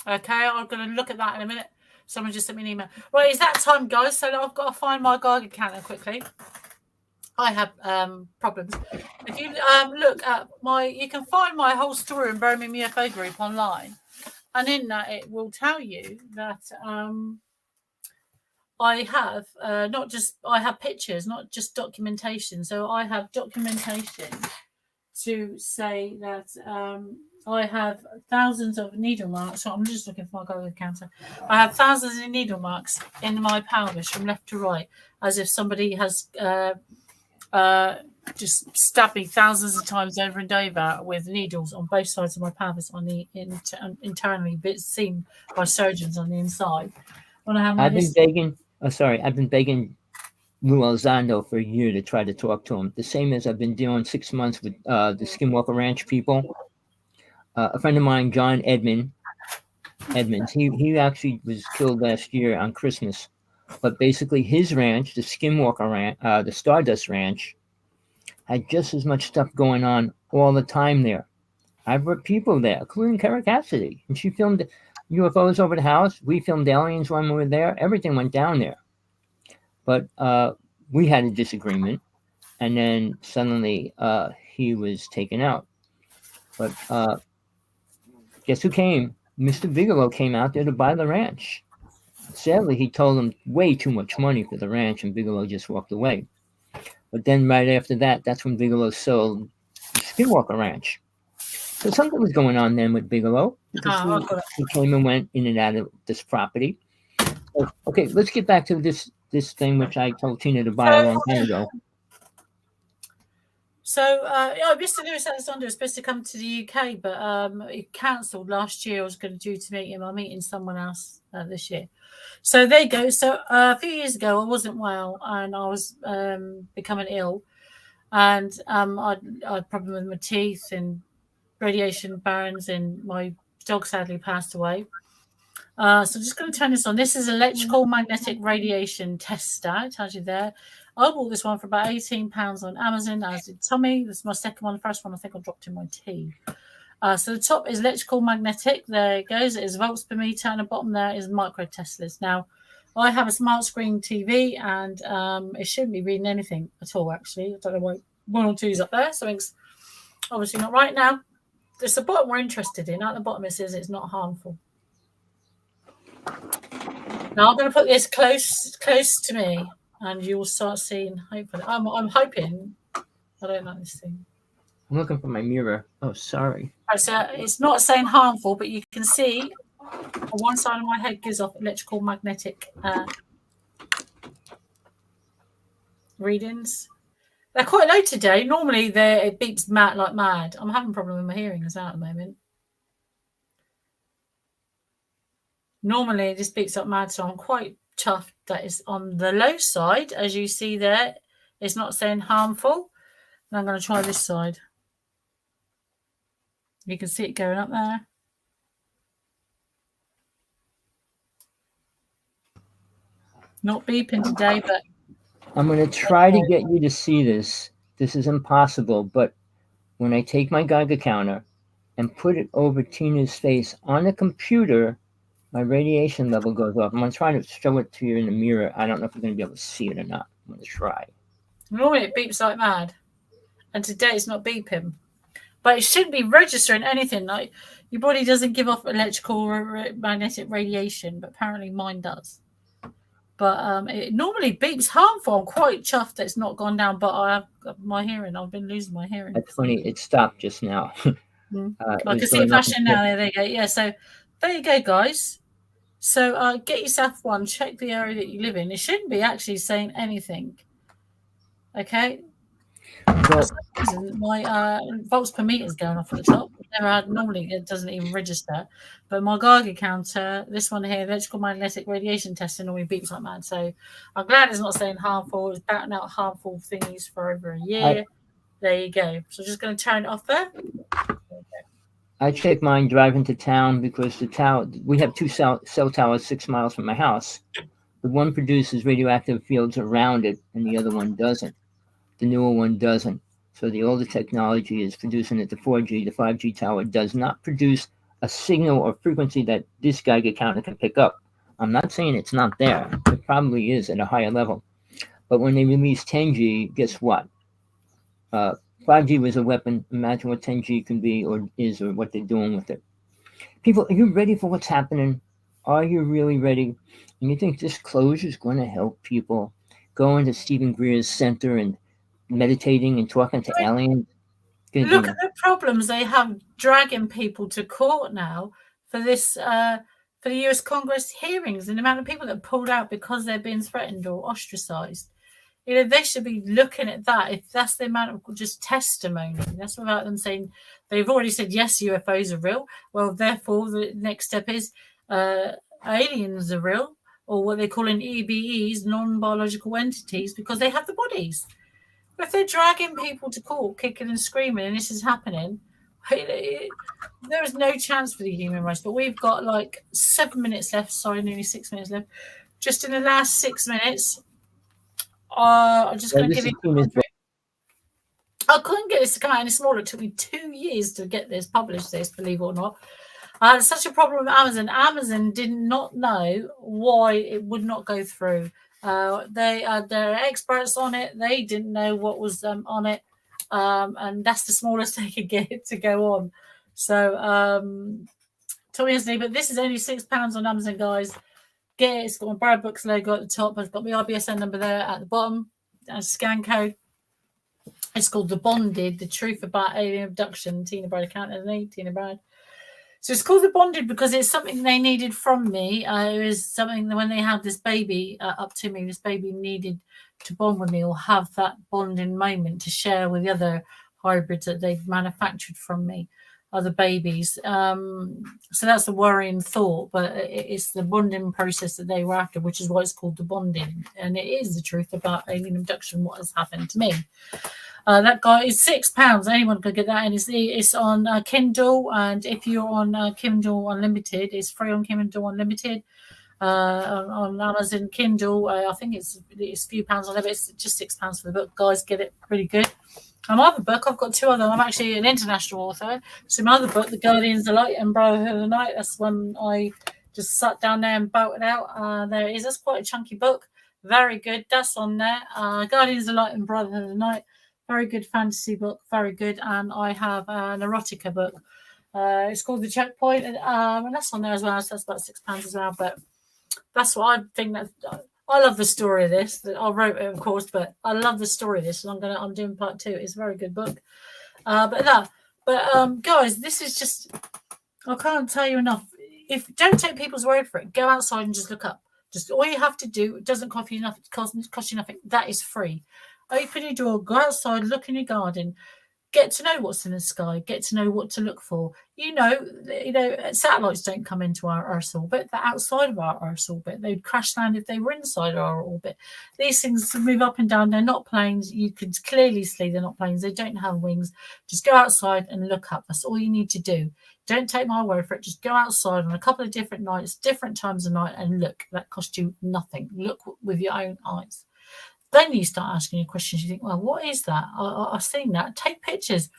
S2: Okay, I'm going to look at that in a minute. Someone just sent me an email. Right, it's that time, guys. So I've got to find my Geiger counter quickly. I have problems. If you look at you can find my whole story in Birmingham UFO group online, and in that it will tell you that I have I have pictures, not just documentation. So I have documentation to say that I have thousands of needle marks. So I'm just looking for my Geiger counter. I have thousands of needle marks in my pelvis from left to right, as if somebody has just stabbed me thousands of times over and over with needles on both sides of my pelvis on the internally, but seen by surgeons on the inside. I've
S1: been begging Lou Elizondo for a year to try to talk to him. The same as I've been doing 6 months with the Skinwalker Ranch people. A friend of mine, John Edmonds, he actually was killed last year on Christmas. But basically his ranch, the Skinwalker Ranch, the Stardust Ranch, had just as much stuff going on all the time there. I've brought people there, including Kara Cassidy. And she filmed UFOs over the house. We filmed aliens when we were there. Everything went down there. But we had a disagreement. And then suddenly he was taken out. But guess who came? Mr. Bigelow came out there to buy the ranch. Sadly, he told him way too much money for the ranch, and Bigelow just walked away. But then right after that, that's when Bigelow sold the Skinwalker Ranch. So something was going on then with Bigelow. Because he came and went in and out of this property. So, okay, let's get back to this thing which I told Tina to buy a long time ago.
S2: So, Mr. Lewis Alexander was supposed to come to the UK, but he cancelled last year. I was going to do to meet him. I'm meeting someone else this year. So there you go. So a few years ago, I wasn't well, and I was becoming ill, and I had a problem with my teeth and radiation burns, and my dog sadly passed away. So I'm just going to turn this on. This is electrical magnetic radiation tester. It tells you there. I bought this one for about £18 on Amazon, as did Tommy. This is my second one. The first one I think I dropped in my tea. So the top is electrical magnetic. There it goes. It is volts per meter, and the bottom there is micro Teslas. Now, I have a smart screen TV, and it shouldn't be reading anything at all, actually. I don't know why 1 or 2's up there. Something's obviously not right now. It's the bottom we're interested in. At the bottom it says it's not harmful. Now I'm going to put this close to me, and you'll start seeing. Hopefully, I'm hoping. I don't like this thing.
S1: I'm looking for my mirror. Oh, sorry.
S2: Right, so it's not saying harmful, but you can see on one side of my head gives off electrical magnetic readings. They're quite low today. Normally it beeps like mad. I'm having a problem with my hearing as well at the moment. Normally it just beeps up mad, so I'm quite chuffed that it's on the low side. As you see there, it's not saying harmful. And I'm going to try this side. You can see it going up there. Not beeping today, but
S1: I'm going to try to get you to see this. This is impossible, but when I take my Geiger counter and put it over Tina's face on the computer, my radiation level goes off. I'm going to try to show it to you in the mirror. I don't know if you're going to be able to see it or not. I'm going to try.
S2: Normally it beeps like mad, and today it's not beeping. But it shouldn't be registering anything. Like, your body doesn't give off electrical or magnetic radiation, but apparently mine does. But it normally beeps harmful. I'm quite chuffed that it's not gone down, but I have got my hearing. I've been losing my hearing.
S1: That's funny. It stopped just now.
S2: I can see it flashing now. There you go. Yeah, so there you go, guys. So get yourself one. Check the area that you live in. It shouldn't be actually saying anything. Okay?
S1: Well,
S2: my volts per meter is going off at the top. Normally it doesn't even register, but my Geiger counter, this one here, electrical magnetic radiation testing, normally beeps like mad. So I'm glad it's not saying harmful. It's batting out harmful thingies for over a year. There you go. So just going to turn it off there.
S1: I check mine driving to town because the tower, we have 2 cell towers 6 miles from my house. The one produces radioactive fields around it, and the other one doesn't. The newer one doesn't. So the older technology is producing it to 4G. The 5G tower does not produce a signal or frequency that this Geiger counter can pick up. I'm not saying it's not there. It probably is at a higher level. But when they release 10G, guess what? 5G was a weapon. Imagine what 10G can be or is or what they're doing with it. People, are you ready for what's happening? Are you really ready? And you think this closure is going to help people? Going to Stephen Greer's center and meditating and talking to aliens.
S2: Look at the problems they have dragging people to court now for this, for the US Congress hearings, and the amount of people that pulled out because they're being threatened or ostracized. You know, they should be looking at that. If that's the amount of just testimony, that's without them saying they've already said yes, UFOs are real. Well, therefore, the next step is aliens are real, or what they call in EBEs, non-biological entities, because they have the bodies. But if they're dragging people to court, kicking and screaming, and this is happening, there is no chance for the human race. But we've got like 7 minutes left. Sorry, nearly 6 minutes left. Just in the last 6 minutes, I'm just going to give you. I couldn't get this to come out any smaller. It took me 2 years to get this published. This, believe it or not. I had such a problem with Amazon. Amazon did not know why it would not go through. They're experts on it. They didn't know what was on it, and that's the smallest they could get it to go on. So, but this is only £6 on Amazon, guys. Get it. It's got my Brad Books logo at the top. It's got my IBSN number there at the bottom and scan code. It's called The Bonded: The Truth About Alien Abduction. Tina Brad account and me, Tina Brad. So it's called The Bonded because it's something they needed from me. It was something that when they had this baby up to me, this baby needed to bond with me or have that bonding moment to share with the other hybrids that they've manufactured from me, other babies. So that's a worrying thought, but it's the bonding process that they were after, which is why it's called The Bonding. And it is the truth about alien abduction, what has happened to me. That guy is £6. Anyone could get that, and it's on Kindle. And if you're on Kindle Unlimited, it's free on Kindle Unlimited. On Amazon Kindle, I think it's a few pounds on it. It's just £6 for the book. Guys, get it, pretty good. And my other book, I've got 2 other. I'm actually an international author. So my other book, The Guardians of Light and Brotherhood of the Night, that's one I just sat down there and belted out. There it is. That's quite a chunky book. Very good. That's on there. Guardians of the Light and Brotherhood of the Night. Very good fantasy book. Very good. And I have an erotica book. It's called The Checkpoint, and that's on there as well. So that's about £6 as well. But that's what I think. That I love the story of this. I wrote it, of course, but I love the story of this, and I'm doing part 2. It's a very good book. Guys, this is just, I can't tell you enough. If don't take people's word for it, go outside and just look up. Just all you have to do, it doesn't cost you nothing. Cost you nothing. That is free. Open your door, go outside, look in your garden, get to know what's in the sky, get to know what to look for. Satellites don't come into our Earth's orbit. They're outside of our Earth's orbit. They'd crash land if they were inside our orbit. These things move up and down. They're not planes. You can clearly see they're not planes. They don't have wings. Just go outside and look up. That's all you need to do. Don't take my word for it. Just go outside on a couple of different nights, different times of night, and look. That costs you nothing. Look with your own eyes. Then you start asking your questions. You think, well, what is that? I've seen that. Take pictures.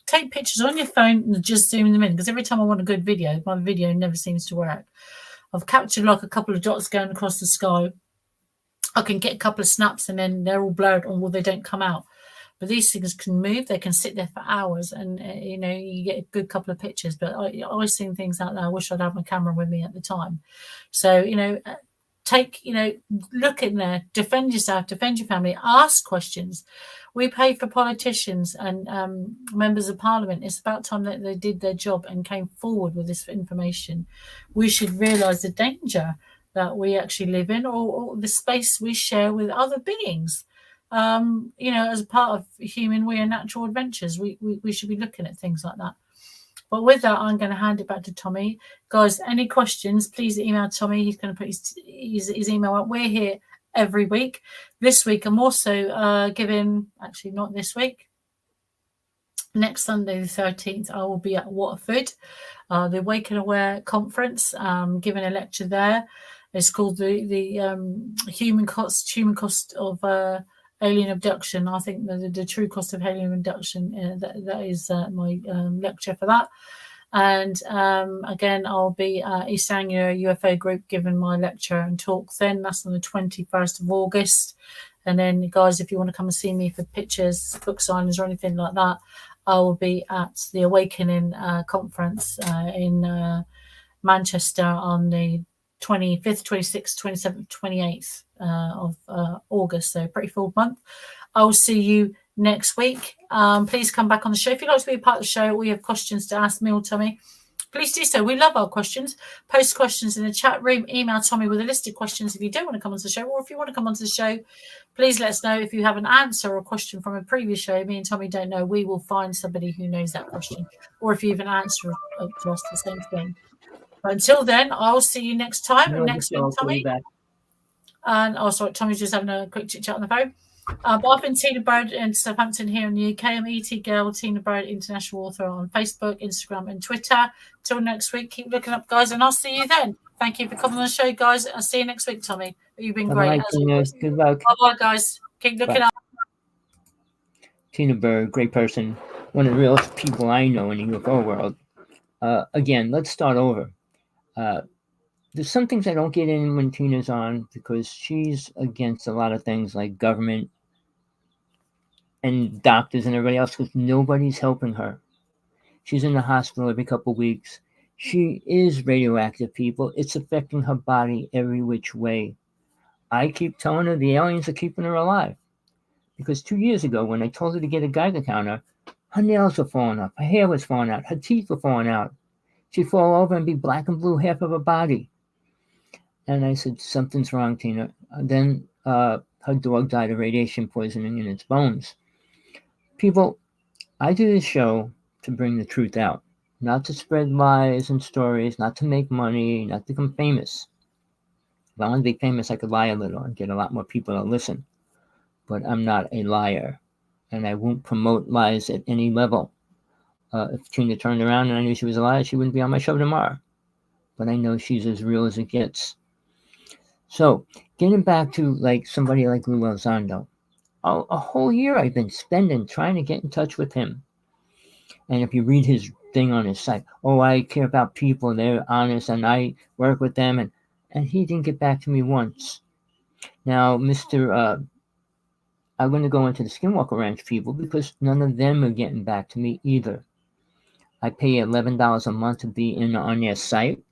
S2: Take pictures on your phone and just zoom them in. Because every time I want a good video, my video never seems to work. I've captured like a couple of dots going across the sky. I can get a couple of snaps and then they're all blurred or they don't come out. But these things can move. They can sit there for hours and, you get a good couple of pictures. But I've seen things out there. I wish I'd had my camera with me at the time. So, look in there, defend yourself, defend your family, ask questions. We pay for politicians and members of parliament. It's about time that they did their job and came forward with this information. We should realise the danger that we actually live in or the space we share with other beings. As a part of human, we are natural adventures. We should be looking at things like that. But with that, I'm going to hand it back to Tommy. Guys, any questions, please email Tommy. He's going to put his email up. We're here every week. This week, I'm also giving, actually not this week, next Sunday, the 13th, I will be at Waterford, the Awaken Aware conference, giving a lecture there. It's called the human cost of alien abduction. I think the true cost of alien abduction, that is my lecture for that. And again, I'll be at East Anglia UFO group giving my lecture and talk then. That's on the 21st of August. And then, guys, if you want to come and see me for pictures, book signings or anything like that, I will be at the Awakening conference in Manchester on the 25th, 26th, 27th, 28th of August. So pretty full month. I will see you next week. Please come back on the show. If you'd like to be a part of the show, we have questions to ask me or Tommy, please do so. We love our questions. Post questions in the chat room. Email Tommy with a list of questions if you don't want to come onto the show, or if you want to come onto the show, please let us know. If you have an answer or a question from a previous show me and Tommy don't know, we will find somebody who knows that question. Or if you have an answer to us, the same thing. But until then, I'll see you next time.
S1: No,
S2: next week, Tommy. And sorry, Tommy's just having a quick chit chat on the phone. But I've been Tina Bird in Southampton here in the UK. I'm ET Girl, Tina Bird, international author on Facebook, Instagram, and Twitter. Till next week, keep looking up, guys, and I'll see you then. Thank you for coming on the show, guys. I'll see you next week, Tommy. You've been great.
S1: Good luck.
S2: Bye-bye, guys. Keep looking up.
S1: Tina Bird, great person. One of the realest people I know in the UFO world. Again, let's start over. There's some things I don't get in when Tina's on because she's against a lot of things like government and doctors and everybody else because nobody's helping her. She's in the hospital every couple of weeks. She is radioactive, people. It's affecting her body every which way. I keep telling her the aliens are keeping her alive because 2 years ago when I told her to get a Geiger counter, her nails were falling off, her hair was falling out, her teeth were falling out. She'd fall over and be black and blue half of her body. And I said, something's wrong, Tina. And then her dog died of radiation poisoning in its bones. People, I do this show to bring the truth out, not to spread lies and stories, not to make money, not to become famous. If I want to be famous, I could lie a little and get a lot more people to listen. But I'm not a liar, and I won't promote lies at any level. If Tina turned around and I knew she was a liar, she wouldn't be on my show tomorrow. But I know she's as real as it gets. So, getting back to like somebody like Lou Elizondo, a whole year I've been spending trying to get in touch with him. And if you read his thing on his site, oh, I care about people, they're honest, and I work with them, and he didn't get back to me once. Now, I'm going to go into the Skinwalker Ranch people because none of them are getting back to me either. I pay $11 a month to be on their site,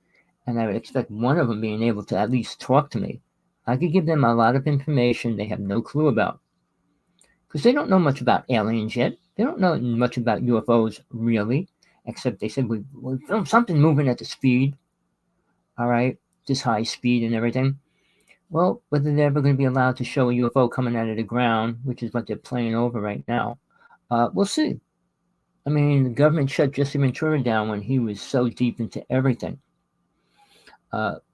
S1: and I would expect one of them being able to at least talk to me. I could give them a lot of information they have no clue about. Because they don't know much about aliens yet. They don't know much about UFOs, really, except they said we filmed something moving at the speed, all right, this high speed and everything. Well, whether they're ever going to be allowed to show a UFO coming out of the ground, which is what they're playing over right now, we'll see. I mean, the government shut Jesse Ventura down when he was so deep into everything.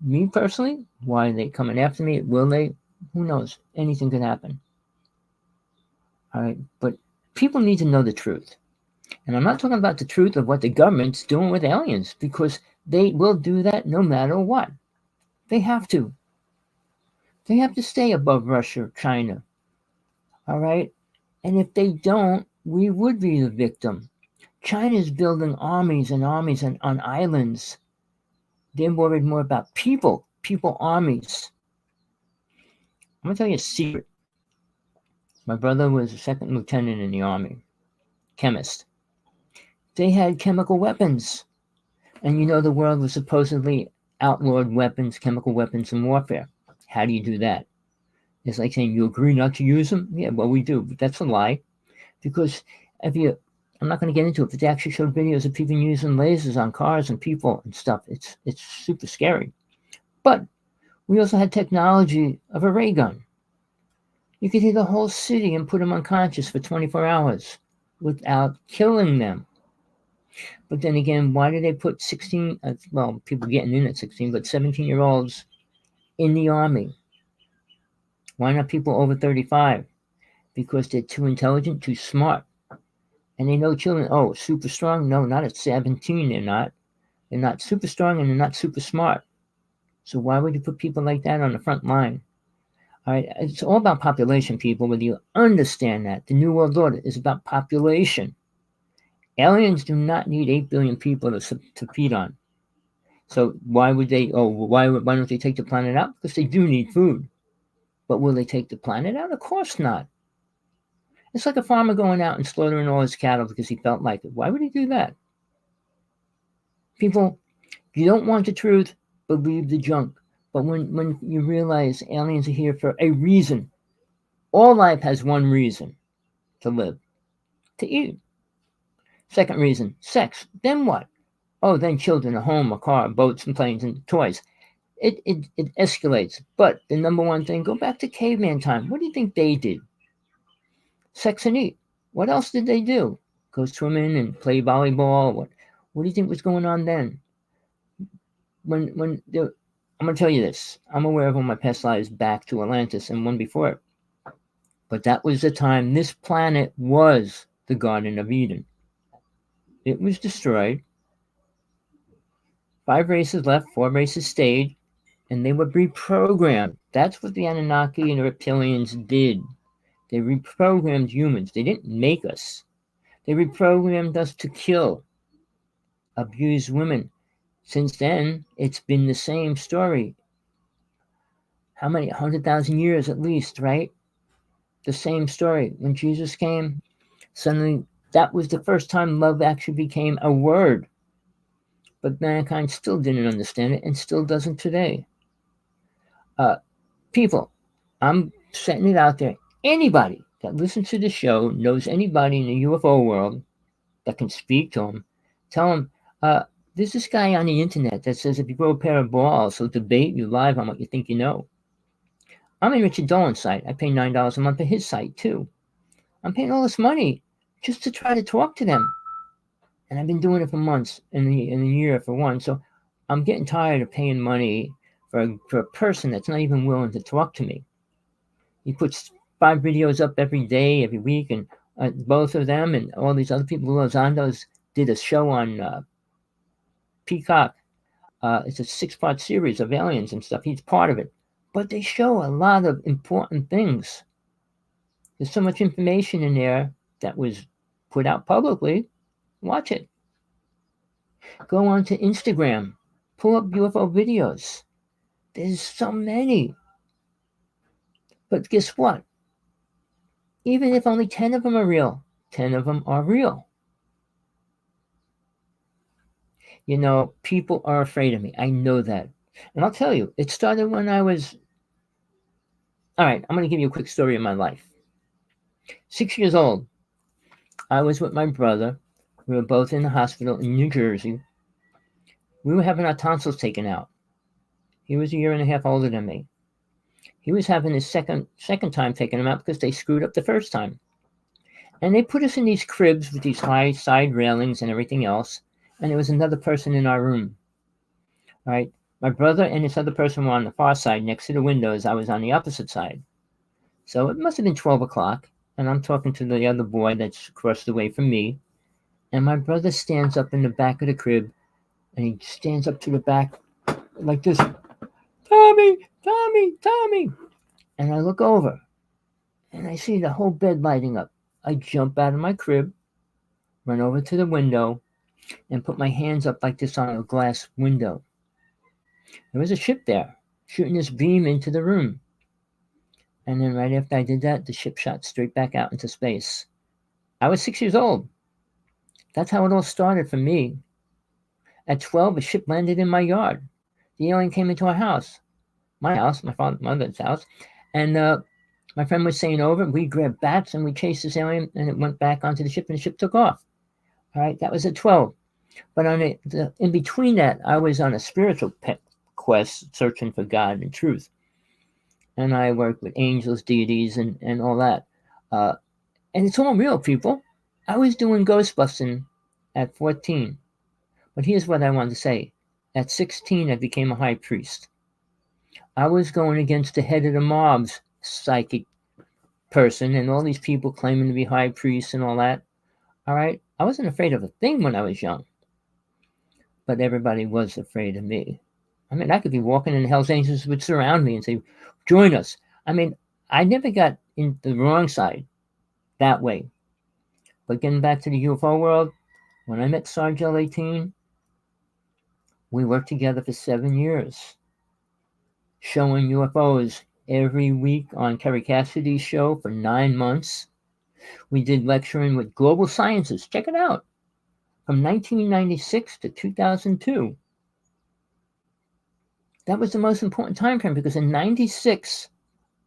S1: Me personally, why are they coming after me? Will they? Who knows? Anything could happen. All right, but people need to know the truth. And I'm not talking about the truth of what the government's doing with aliens, because they will do that no matter what. They have to. They have to stay above Russia, China. All right? And if they don't, we would be the victim. China's building armies and armies on islands. They're worried more about people armies. I'm going to tell you a secret. My brother was a second lieutenant in the army, chemist. They had chemical weapons. And you know the world was supposedly outlawed weapons, chemical weapons, and warfare. How do you do that? It's like saying you agree not to use them? Yeah, well, we do, but that's a lie. Because I'm not going to get into it, but they actually showed videos of people using lasers on cars and people and stuff. It's super scary. But we also had technology of a ray gun. You could hit the whole city and put them unconscious for 24 hours without killing them. But then again, why do they put 16, people getting in at 16, but 17-year-olds in the army? Why not people over 35? Because they're too intelligent, too smart. And they know children, oh, super strong? No, not at 17, they're not. They're not super strong and they're not super smart. So why would you put people like that on the front line? All right, it's all about population, people, whether you understand that. The New World Order is about population. Aliens do not need 8 billion people to feed on. So why would they, why don't they take the planet out? Because they do need food. But will they take the planet out? Of course not. It's like a farmer going out and slaughtering all his cattle because he felt like it. Why would he do that? People, if you don't want the truth, believe the junk. But when you realize aliens are here for a reason, all life has one reason to live, to eat. Second reason, sex. Then what? Oh, then children, a home, a car, boats and planes and toys. It escalates. But the number one thing, go back to caveman time. What do you think they did? Sex and eat. What else did they do? Go swimming and play volleyball? What do you think was going on then? I'm going to tell you this. I'm aware of all my past lives back to Atlantis and one before it. But that was the time this planet was the Garden of Eden. It was destroyed. 5 races left, 4 races stayed, and they were reprogrammed. That's what the Anunnaki and the reptilians did. They reprogrammed humans. They didn't make us. They reprogrammed us to kill, abuse women. Since then, it's been the same story. How many? 100,000 years at least, right? The same story. When Jesus came, suddenly that was the first time love actually became a word. But mankind still didn't understand it and still doesn't today. People, I'm setting it out there. Anybody that listens to the show knows anybody in the UFO world that can speak to them. Tell them, there's this guy on the internet that says if you grow a pair of balls, he'll debate you live on what you think you know. I'm in Richard Dolan's site. I pay $9 a month for his site, too. I'm paying all this money just to try to talk to them. And I've been doing it for months, in a year for one. So I'm getting tired of paying money for a person that's not even willing to talk to me. He puts 5 videos up every day, every week, and both of them and all these other people. Lozando's did a show on Peacock. It's a 6-part series of aliens and stuff. He's part of it. But they show a lot of important things. There's so much information in there that was put out publicly. Watch it. Go on to Instagram. Pull up UFO videos. There's so many. But guess what? Even if only 10 of them are real, 10 of them are real. You know, people are afraid of me. I know that. And I'll tell you, it started when I was... All right, I'm going to give you a quick story of my life. 6 years old, I was with my brother. We were both in the hospital in New Jersey. We were having our tonsils taken out. He was a year and a half older than me. He was having his second time taking them out because they screwed up the first time. And they put us in these cribs with these high side railings and everything else. And there was another person in our room. All right. My brother and this other person were on the far side next to the windows. I was on the opposite side. So it must have been 12 o'clock. And I'm talking to the other boy that's across the way from me. And my brother stands up in the back of the crib. And he stands up to the back like this. Tommy, Tommy, Tommy. And I look over. And I see the whole bed lighting up. I jump out of my crib, run over to the window, and put my hands up like this on a glass window. There was a ship there, shooting this beam into the room. And then right after I did that, the ship shot straight back out into space. I was 6 years old. That's how it all started for me. At 12, a ship landed in my yard. The alien came into our house. My house, my mother's house. And my friend was saying over, we grabbed bats and we chased this alien and it went back onto the ship and the ship took off. All right, that was at 12. But in between that, I was on a spiritual quest searching for God and truth. And I worked with angels, deities, and all that. And it's all real, people. I was doing ghost busting at 14. But here's what I wanted to say. At 16, I became a high priest. I was going against the head of the mob's psychic person and all these people claiming to be high priests and all that. All right. I wasn't afraid of a thing when I was young. But everybody was afraid of me. I mean, I could be walking and the Hell's Angels would surround me and say, join us. I mean, I never got in the wrong side that way. But getting back to the UFO world, when I met Sergeant 18, we worked together for 7 years, showing UFOs every week on Kerry Cassidy's show for 9 months. We did lecturing with global scientists. Check it out. From 1996 to 2002. That was the most important time frame because in 96,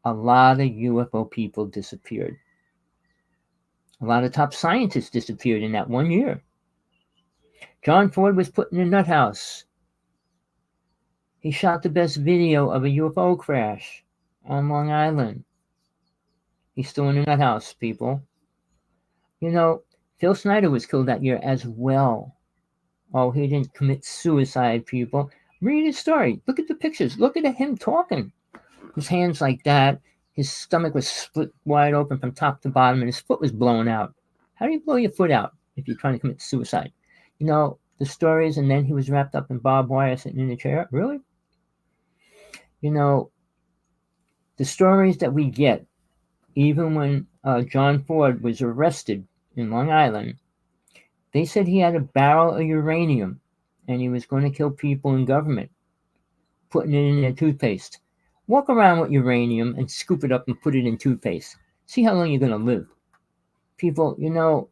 S1: a lot of UFO people disappeared. A lot of top scientists disappeared in that 1 year. John Ford was put in a nut house. He shot the best video of a UFO crash on Long Island. He's still in a nut house, people. You know, Phil Snyder was killed that year as well. Oh, he didn't commit suicide, people. Read his story. Look at the pictures. Look at him talking. His hands like that. His stomach was split wide open from top to bottom, and his foot was blown out. How do you blow your foot out if you're trying to commit suicide? You know, the stories, and then he was wrapped up in barbed wire sitting in a chair. Really? You know, the stories that we get, even when John Ford was arrested in Long Island, they said he had a barrel of uranium and he was going to kill people in government, putting it in their toothpaste. Walk around with uranium and scoop it up and put it in toothpaste. See how long you're going to live. People, you know,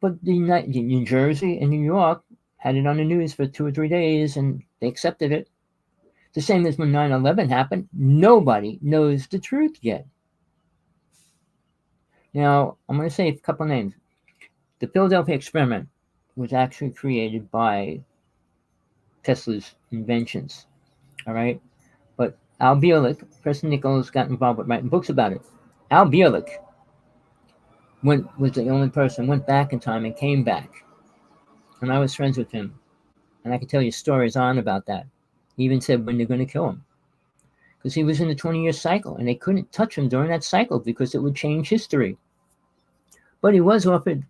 S1: but New Jersey and New York had it on the news for 2 or 3 days and they accepted it. The same as when 9/11 happened. Nobody knows the truth yet. Now, I'm going to say a couple names. The Philadelphia experiment was actually created by Tesla's inventions. All right? But Al Bielek, Preston Nichols got involved with writing books about it. Al Bielek was the only person, went back in time and came back. And I was friends with him. And I can tell you stories on about that. He even said when they're going to kill him. Because he was in a 20-year cycle, and they couldn't touch him during that cycle because it would change history. But he was offered,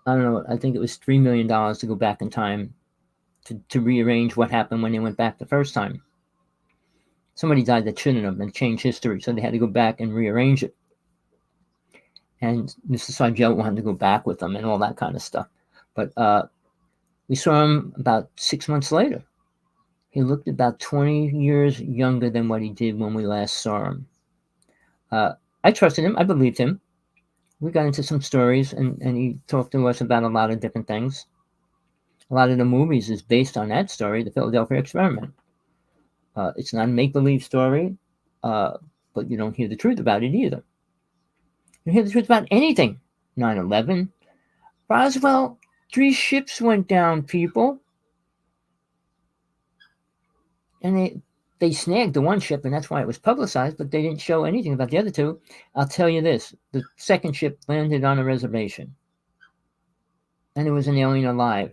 S1: I don't know, I think it was $3 million to go back in time to rearrange what happened when they went back the first time. Somebody died that shouldn't have and changed history, so they had to go back and rearrange it. and Mr. Sargent wanted to go back with them and all that kind of stuff. But we saw him about 6 months later. He looked about 20 years younger than what he did when we last saw him. I trusted him. I believed him. We got into some stories, and he talked to us about a lot of different things. A lot of the movies is based on that story, the Philadelphia Experiment. It's not a make-believe story, but you don't hear the truth about it either. You hear the truth about anything. 9/11, Roswell, 3 ships went down, people. And they snagged the one ship, and that's why it was publicized, but they didn't show anything about the other 2. I'll tell you this. The second ship landed on a reservation. And there was an alien alive.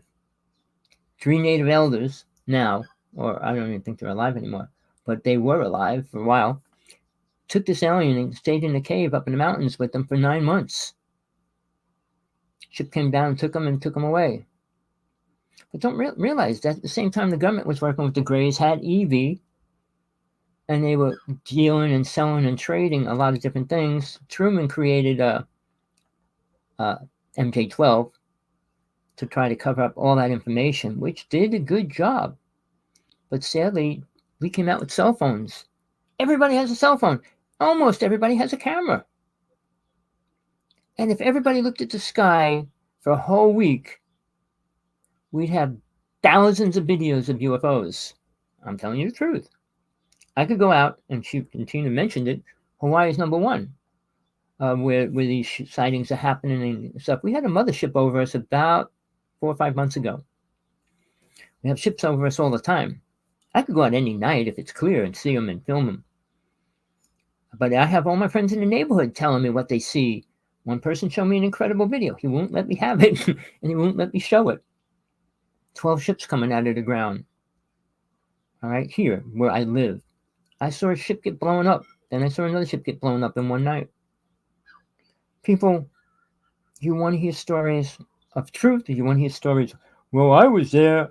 S1: 3 native elders now, or I don't even think they're alive anymore, but they were alive for a while, took this alien and stayed in a cave up in the mountains with them for 9 months. Ship came down and took them away. But don't realize that at the same time the government was working with the Greys, had EV, and they were dealing and selling and trading a lot of different things. Truman created MJ-12 to try to cover up all that information, which did a good job. But sadly, we came out with cell phones. Everybody has a cell phone. Almost everybody has a camera. And if everybody looked at the sky for a whole week, we'd have thousands of videos of UFOs. I'm telling you the truth. I could go out and shoot, and Tina mentioned it, Hawaii's number 1, where these sightings are happening and stuff. We had a mothership over us about 4 or 5 months ago. We have ships over us all the time. I could go out any night if it's clear and see them and film them. But I have all my friends in the neighborhood telling me what they see. One person showed me an incredible video. He won't let me have it, and he won't let me show it. 12 ships coming out of the ground. All right, here, where I live. I saw a ship get blown up. Then I saw another ship get blown up in one night. People, you want to hear stories of truth, or you want to hear stories, well, I was there.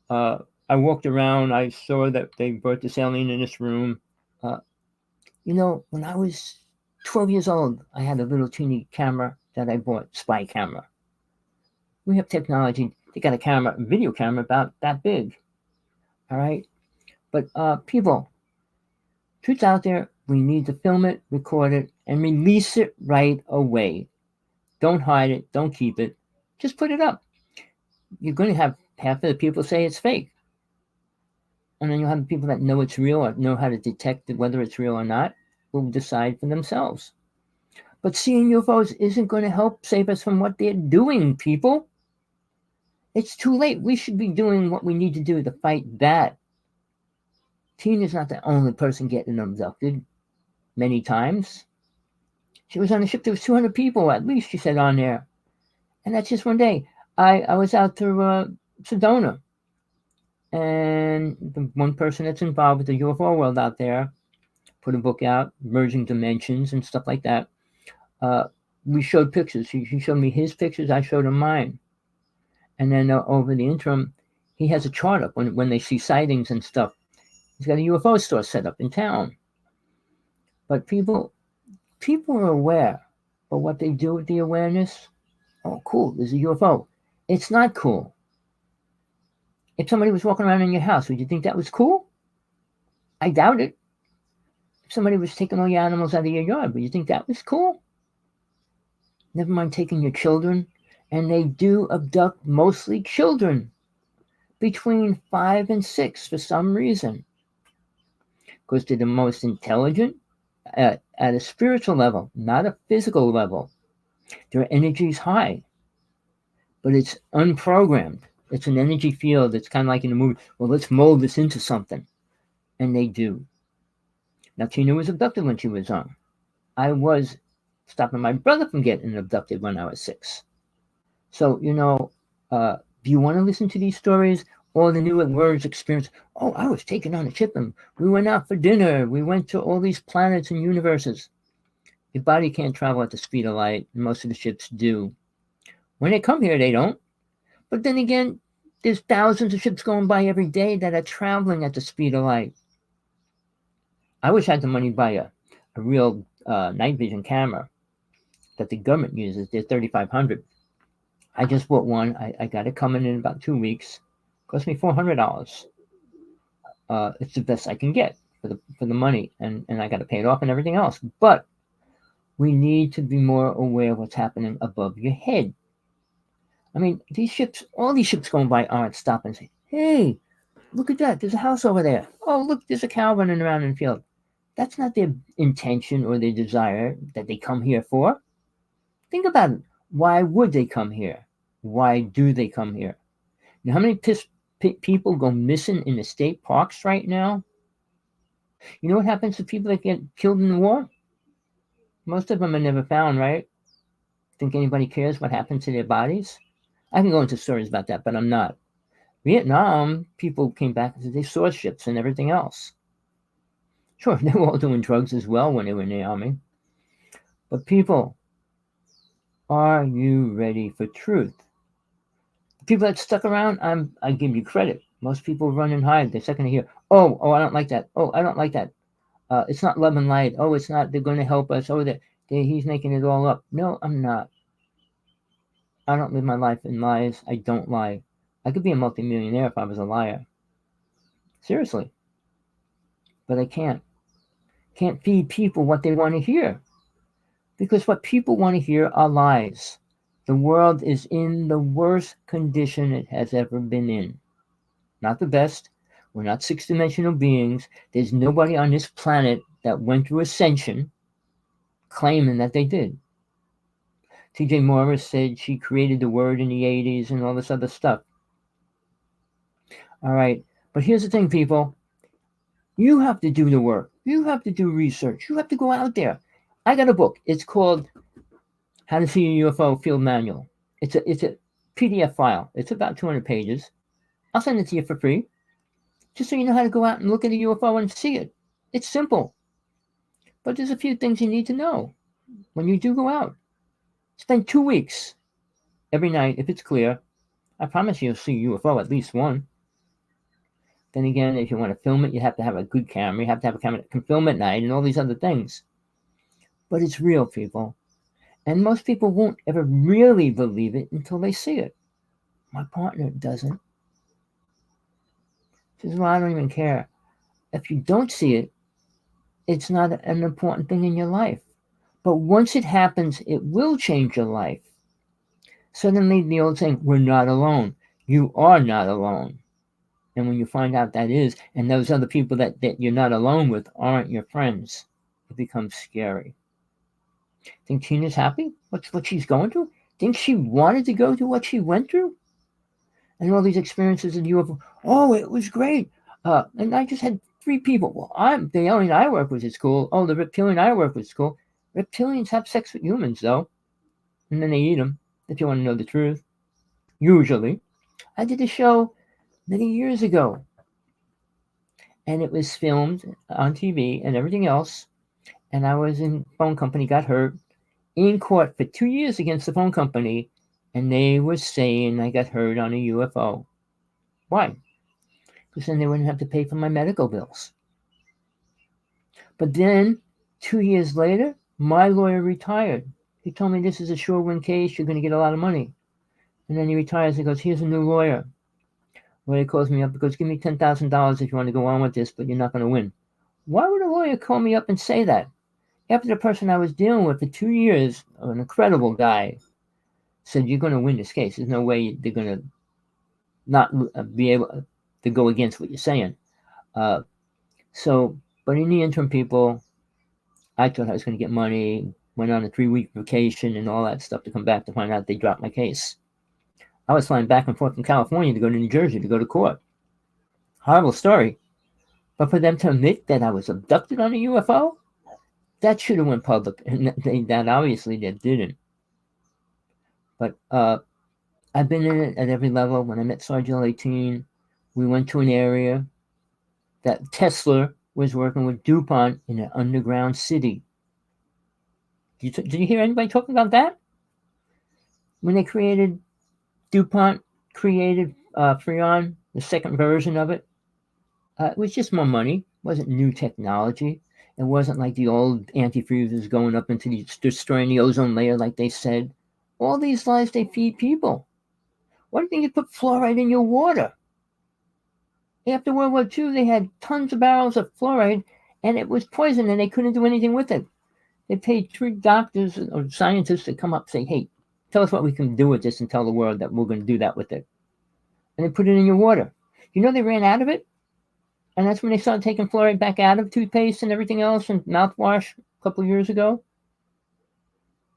S1: I walked around. I saw that they brought this alien in this room. When I was 12 years old, I had a little teeny camera that I bought, spy camera. We have technology. They got a video camera about that big. All right? But people, truth's out there. We need to film it, record it, and release it right away. Don't hide it. Don't keep it. Just put it up. You're going to have half of the people say it's fake. And then you'll have people that know it's real or know how to detect whether it's real or not, will decide for themselves. But seeing UFOs isn't going to help save us from what they're doing, people. It's too late. We should be doing what we need to do to fight that. Tina's not the only person getting abducted many times. She was on a ship. There was 200 people, at least, she said, on there. And that's just one day. I was out to Sedona. And the one person that's involved with the UFO world out there put a book out, Merging Dimensions and stuff like that. We showed pictures. He showed me his pictures. I showed him mine. And then over the interim, he has a chart up when they see sightings and stuff. He's got a UFO store set up in town. But people are aware. But what they do with the awareness, oh, cool, there's a UFO. It's not cool. If somebody was walking around in your house, would you think that was cool? I doubt it. If somebody was taking all your animals out of your yard, would you think that was cool? Never mind taking your children. And they do abduct mostly children between 5 and 6 for some reason. Because they're the most intelligent at a spiritual level, not a physical level. Their energy is high, but it's unprogrammed. It's an energy field. It's kind of like in the movie, well, let's mold this into something. And they do. Now, Tina was abducted when she was young. I was stopping my brother from getting abducted when I was 6. So, do you want to listen to these stories? All the new words experience. Oh, I was taken on a ship and we went out for dinner. We went to all these planets and universes. Your body can't travel at the speed of light. Most of the ships do. When they come here, they don't. But then again, there's thousands of ships going by every day that are traveling at the speed of light. I wish I had the money to buy a real night vision camera. that the government uses. They're 3,500. I just bought one. I got it coming in about 2 weeks. Cost me $400. It's the best I can get for the money, and I got to pay it off and everything else. But we need to be more aware of what's happening above your head. I mean, all these ships going by aren't stopping and saying, "Hey, look at that! There's a house over there. Oh, look, there's a cow running around in the field." That's not their intention or their desire that they come here for. Think about it. Why would they come here? Why do they come here? Now, how many people go missing in the state parks right now? You know what happens to people that get killed in the war? Most of them are never found, right? Think anybody cares what happened to their bodies? I can go into stories about that, but I'm not. Vietnam, people came back and said they saw ships and everything else. Sure, they were all doing drugs as well when they were in the army. But people, are you ready for truth? The people that stuck around, I give you credit. Most people run and hide. The second they hear, oh, I don't like that. Oh, I don't like that. It's not love and light. Oh, it's not. They're going to help us. Oh, he's making it all up. No, I'm not. I don't live my life in lies. I don't lie. I could be a multimillionaire if I was a liar. Seriously. But I can't. Can't feed people what they want to hear. Because what people want to hear are lies. The world is in the worst condition it has ever been in. Not the best. We're not six-dimensional beings. There's nobody on this planet that went through ascension claiming that they did. T.J. Morris said she created the word in the 80s and all this other stuff. All right. But here's the thing, people. You have to do the work. You have to do research. You have to go out there. I got a book. It's called How to See a UFO Field Manual. It's a PDF file. It's about 200 pages. I'll send it to you for free, just so you know how to go out and look at a UFO and see it. It's simple. But there's a few things you need to know when you do go out. Spend 2 weeks every night, if it's clear. I promise you'll see a UFO, at least one. Then again, if you want to film it, you have to have a good camera. You have to have a camera that can film at night and all these other things. But it's real, people. And most people won't ever really believe it until they see it. My partner doesn't. She says, well, I don't even care. If you don't see it, it's not an important thing in your life. But once it happens, it will change your life. Suddenly, the old saying, we're not alone. You are not alone. And when you find out that is, and those other people that you're not alone with aren't your friends, it becomes scary. Think Tina's happy? What she's going through? Think she wanted to go through what she went through? And all these experiences of UFO. Oh, it was great. And I just had 3 people. Well, the alien I work with is cool. Oh, the reptilian I work with is cool. Reptilians have sex with humans, though. And then they eat them, if you want to know the truth. Usually. I did a show many years ago. And it was filmed on TV and everything else. And I was in phone company, got hurt, in court for 2 years against the phone company. And they were saying I got hurt on a UFO. Why? Because then they wouldn't have to pay for my medical bills. But then, 2 years later, my lawyer retired. He told me this is a sure win case, you're going to get a lot of money. And then he retires and goes, here's a new lawyer. Lawyer calls me up and goes, give me $10,000 if you want to go on with this, but you're not going to win. Why would a lawyer call me up and say that? After the person I was dealing with for 2 years, an incredible guy, said, you're going to win this case. There's no way they're going to not be able to go against what you're saying. But in the interim, people, I thought I was going to get money, went on a 3-week vacation and all that stuff to come back to find out they dropped my case. I was flying back and forth from California to go to New Jersey to go to court. Horrible story. But for them to admit that I was abducted on a UFO, that should have went public. And that obviously they didn't. But I've been in it at every level. When I met Sergeant 18, we went to an area that Tesla was working with DuPont in an underground city. Did you hear anybody talking about that? When they created, DuPont created Freon, the second version of it, it was just more money. It wasn't new technology. It wasn't like the old antifreezes going up into destroying the ozone layer like they said. All these lies they feed people. Why do you think you put fluoride in your water? After World War II, they had tons of barrels of fluoride, and it was poison, and they couldn't do anything with it. They paid 3 doctors or scientists to come up and say, hey, tell us what we can do with this and tell the world that we're going to do that with it. And they put it in your water. You know they ran out of it? And that's when they started taking fluoride back out of toothpaste and everything else and mouthwash a couple of years ago.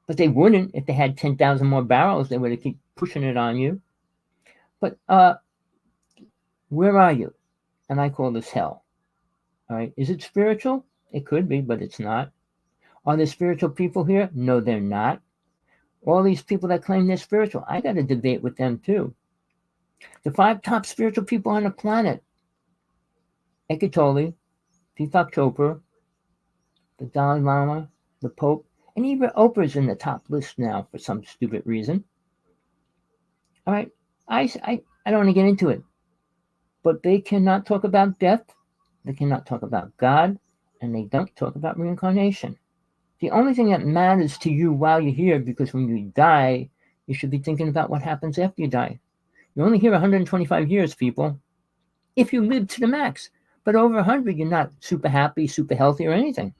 S1: But they wouldn't if they had 10,000 more barrels. They would have keep pushing it on you. But where are you? And I call this hell. All right. Is it spiritual? It could be, but it's not. Are there spiritual people here? No, they're not. All these people that claim they're spiritual, I got to debate with them too. The 5 top spiritual people on the planet: Eckhart Tolle, Deepak Chopra, the Dalai Lama, the Pope, and even Oprah's in the top list now for some stupid reason. All right. I don't want to get into it. But they cannot talk about death, they cannot talk about God, and they don't talk about reincarnation. The only thing that matters to you while you're here, because when you die, you should be thinking about what happens after you die. You're only here 125 years, people, if you live to the max. But over 100, you're not super happy, super healthy, or anything.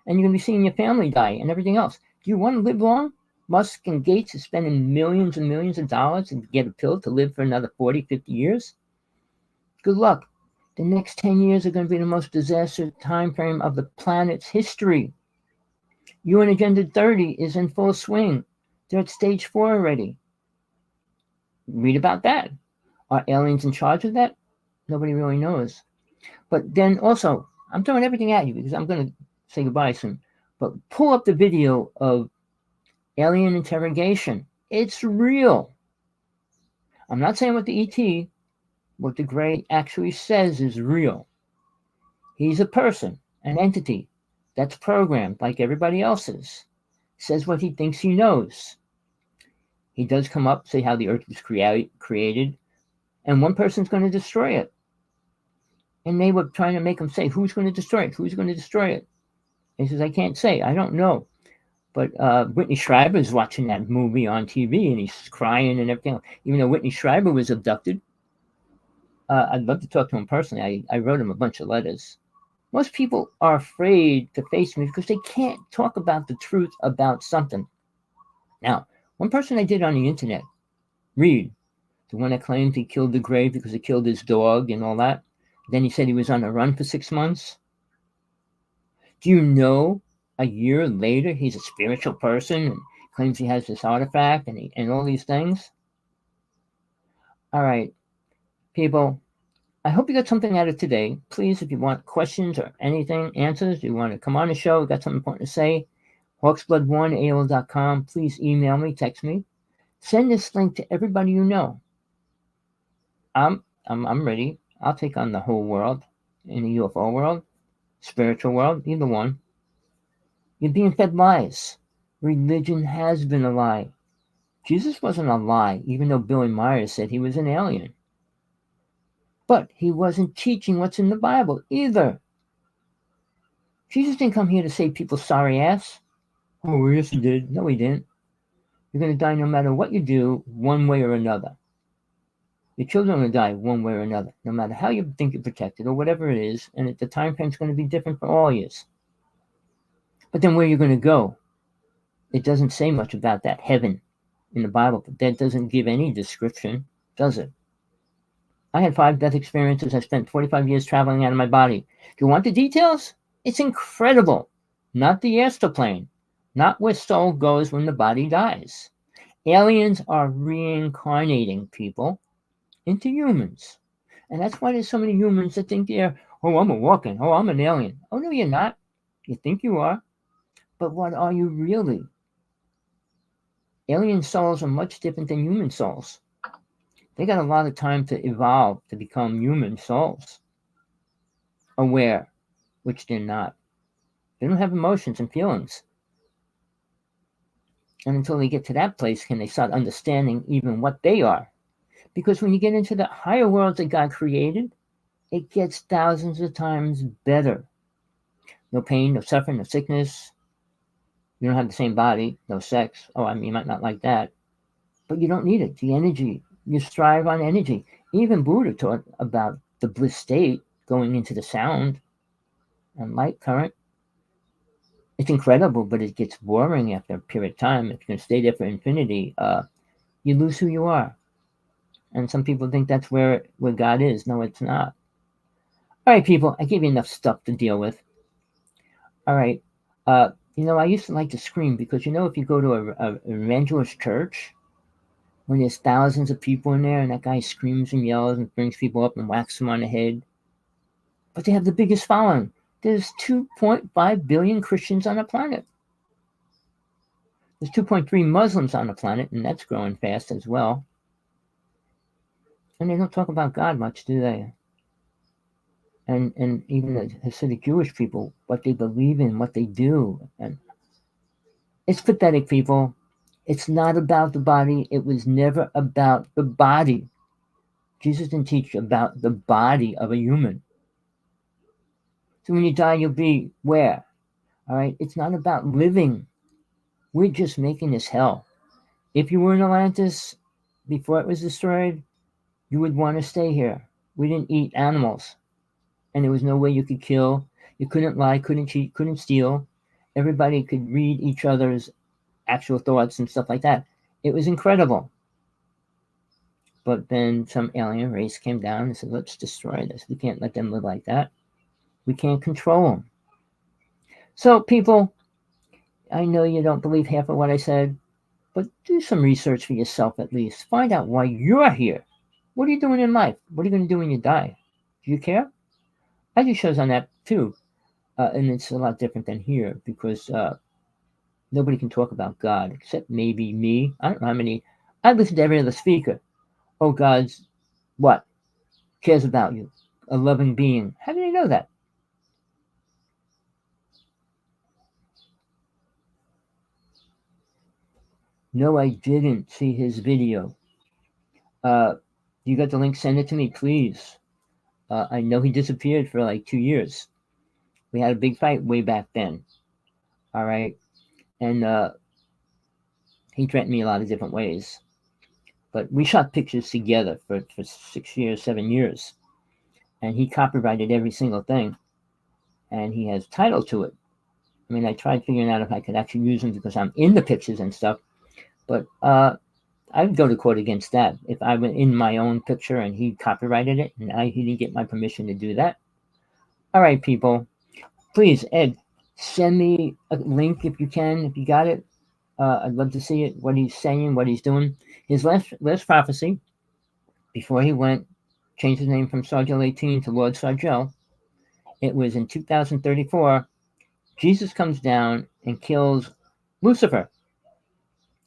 S1: And you're going to be seeing your family die and everything else. Do you want to live long? Musk and Gates are spending millions and millions of dollars to get a pill to live for another 40, 50 years. Good luck. The next 10 years are going to be the most disastrous time frame of the planet's history. UN Agenda 30 is in full swing. They're at stage 4 already. Read about that. Are aliens in charge of that? Nobody really knows. But then also, I'm throwing everything at you because I'm going to say goodbye soon. But pull up the video of alien interrogation. It's real. I'm not saying what the ET, what the Gray actually says is real. He's a person, an entity that's programmed like everybody else is. Says what he thinks he knows. He does come up, say how the earth was created, and one person's going to destroy it. And they were trying to make him say, who's going to destroy it? Who's going to destroy it? He says, I can't say. I don't know. But Whitney Schreiber's watching that movie on TV, and he's crying and everything. Even though Whitney Schreiber was abducted, I'd love to talk to him personally. I wrote him a bunch of letters. Most people are afraid to face me because they can't talk about the truth about something. Now, one person I did on the internet, Reed, the one that claimed he killed the Gray because he killed his dog and all that. Then he said he was on a run for 6 months. Do you know a year later he's a spiritual person and claims he has this artifact and all these things? All right, people, I hope you got something out of today. Please, if you want questions or anything, answers, you want to come on the show, got something important to say, hawksblood1@aol.com. Please email me, text me. Send this link to everybody you know. I'm ready. I'll take on the whole world, in the UFO world, spiritual world, either one. You're being fed lies. Religion has been a lie. Jesus wasn't a lie, even though Billy Myers said he was an alien. But he wasn't teaching what's in the Bible either. Jesus didn't come here to save people's sorry ass. Oh, yes, he did. No, he didn't. You're going to die no matter what you do, one way or another. Your children are going to die one way or another, no matter how you think you're protected or whatever it is, and the time frame's going to be different for all years. But then where you're going to go, it doesn't say much about that heaven in the Bible, but that doesn't give any description, does it? I had 5 death experiences. I spent 45 years traveling out of my body. Do you want the details? It's incredible. Not the astral plane, not where soul goes when the body dies. Aliens are reincarnating people into humans. And that's why there's so many humans that think they're, oh, I'm a walk-in, oh, I'm an alien. Oh, no, you're not. You think you are. But what are you really? Alien souls are much different than human souls. They got a lot of time to evolve to become human souls. Aware, which they're not. They don't have emotions and feelings. And until they get to that place, can they start understanding even what they are. Because when you get into the higher worlds that God created, it gets thousands of times better. no pain, no suffering, no sickness. You don't have the same body, no sex. Oh, I mean, you might not like that, but you don't need it. The energy, you strive on energy. Even Buddha taught about the bliss state going into the sound and light current. It's incredible, but it gets boring after a period of time. If you're going to stay there for infinity, you lose who you are. And some people think that's where God is. No, it's not. All right, people, I gave you enough stuff to deal with. All right. I used to like to scream because, if you go to an evangelist church, when there's thousands of people in there and that guy screams and yells and brings people up and whacks them on the head, but they have the biggest following. There's 2.5 billion Christians on the planet. There's 2.3 Muslims on the planet, and that's growing fast as well. And they don't talk about God much, do they? And even the Hasidic Jewish people, what they believe in, what they do. And it's pathetic, people. It's not about the body. It was never about the body. Jesus didn't teach about the body of a human. So when you die, you'll be where? All right? It's not about living. We're just making this hell. If you were in Atlantis before it was destroyed, you would want to stay here. We didn't eat animals. And there was no way you could kill. You couldn't lie, couldn't cheat, couldn't steal. Everybody could read each other's actual thoughts and stuff like that. It was incredible. But then some alien race came down and said, let's destroy this. We can't let them live like that. We can't control them. So, people, I know you don't believe half of what I said, but do some research for yourself at least. Find out why you're here. What are you doing in life? What are you going to do when you die? Do you care? I do shows on that too. And it's a lot different than here because nobody can talk about God except maybe me. I don't know how many. I listen to every other speaker. Oh, God's what? Cares about you. A loving being. How do you know that? No, I didn't see his video. You got the link? Send it to me, please. I know he disappeared for like 2 years. We had a big fight way back then. All right. And he threatened me a lot of different ways. But we shot pictures together for 6 years, 7 years. And he copyrighted every single thing. And he has title to it. I mean, I tried figuring out if I could actually use them because I'm in the pictures and stuff. But I would go to court against that. If I went in my own picture and he copyrighted it and he didn't get my permission to do that. All right, people. Please, Ed, send me a link if you can, if you got it. I'd love to see it, what he's saying, what he's doing. His last prophecy, before he went, changed his name from Sargel 18 to Lord Sargel. It was in 2034. Jesus comes down and kills Lucifer.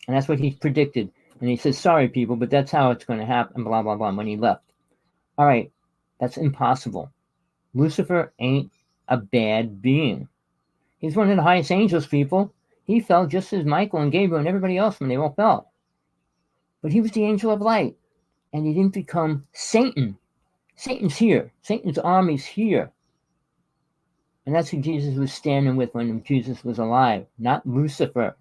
S1: And that's what he predicted. And he says, sorry, people, but that's how it's going to happen, blah, blah, blah, when he left. All right, that's impossible. Lucifer ain't a bad being. He's one of the highest angels, people. He fell just as Michael and Gabriel and everybody else when they all fell. But he was the angel of light. And he didn't become Satan. Satan's here. Satan's army's here. And that's who Jesus was standing with when Jesus was alive, not Lucifer.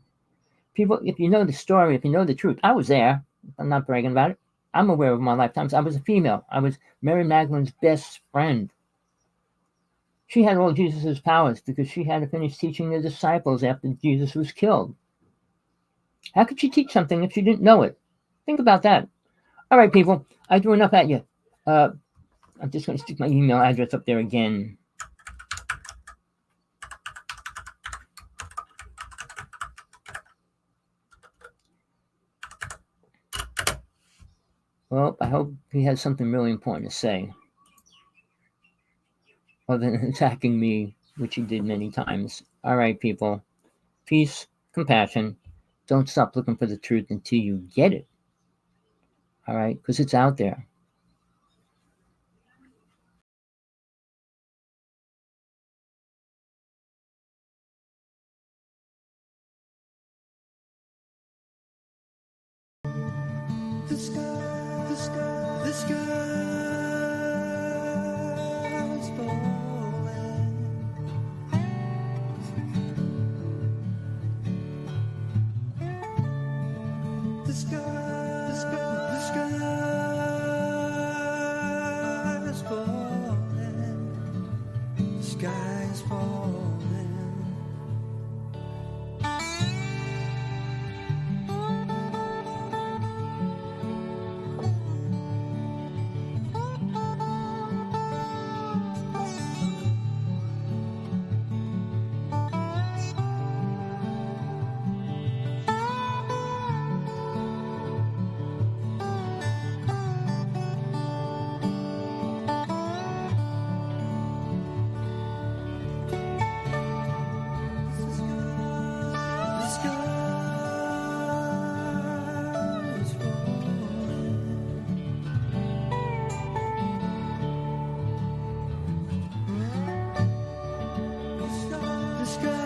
S1: People, if you know the story, if you know the truth, I was there. I'm not bragging about it. I'm aware of my lifetimes. I was a female. I was Mary Magdalene's best friend. She had all Jesus' powers because she had to finish teaching the disciples after Jesus was killed. How could she teach something if she didn't know it? Think about that. All right, people, I threw enough at you. I'm just going to stick my email address up there again. Well, I hope he has something really important to say. Other than attacking me, which he did many times. All right, people. Peace, compassion. Don't stop looking for the truth until you get it. All right? Because it's out there.
S3: The sky's falling. the sky.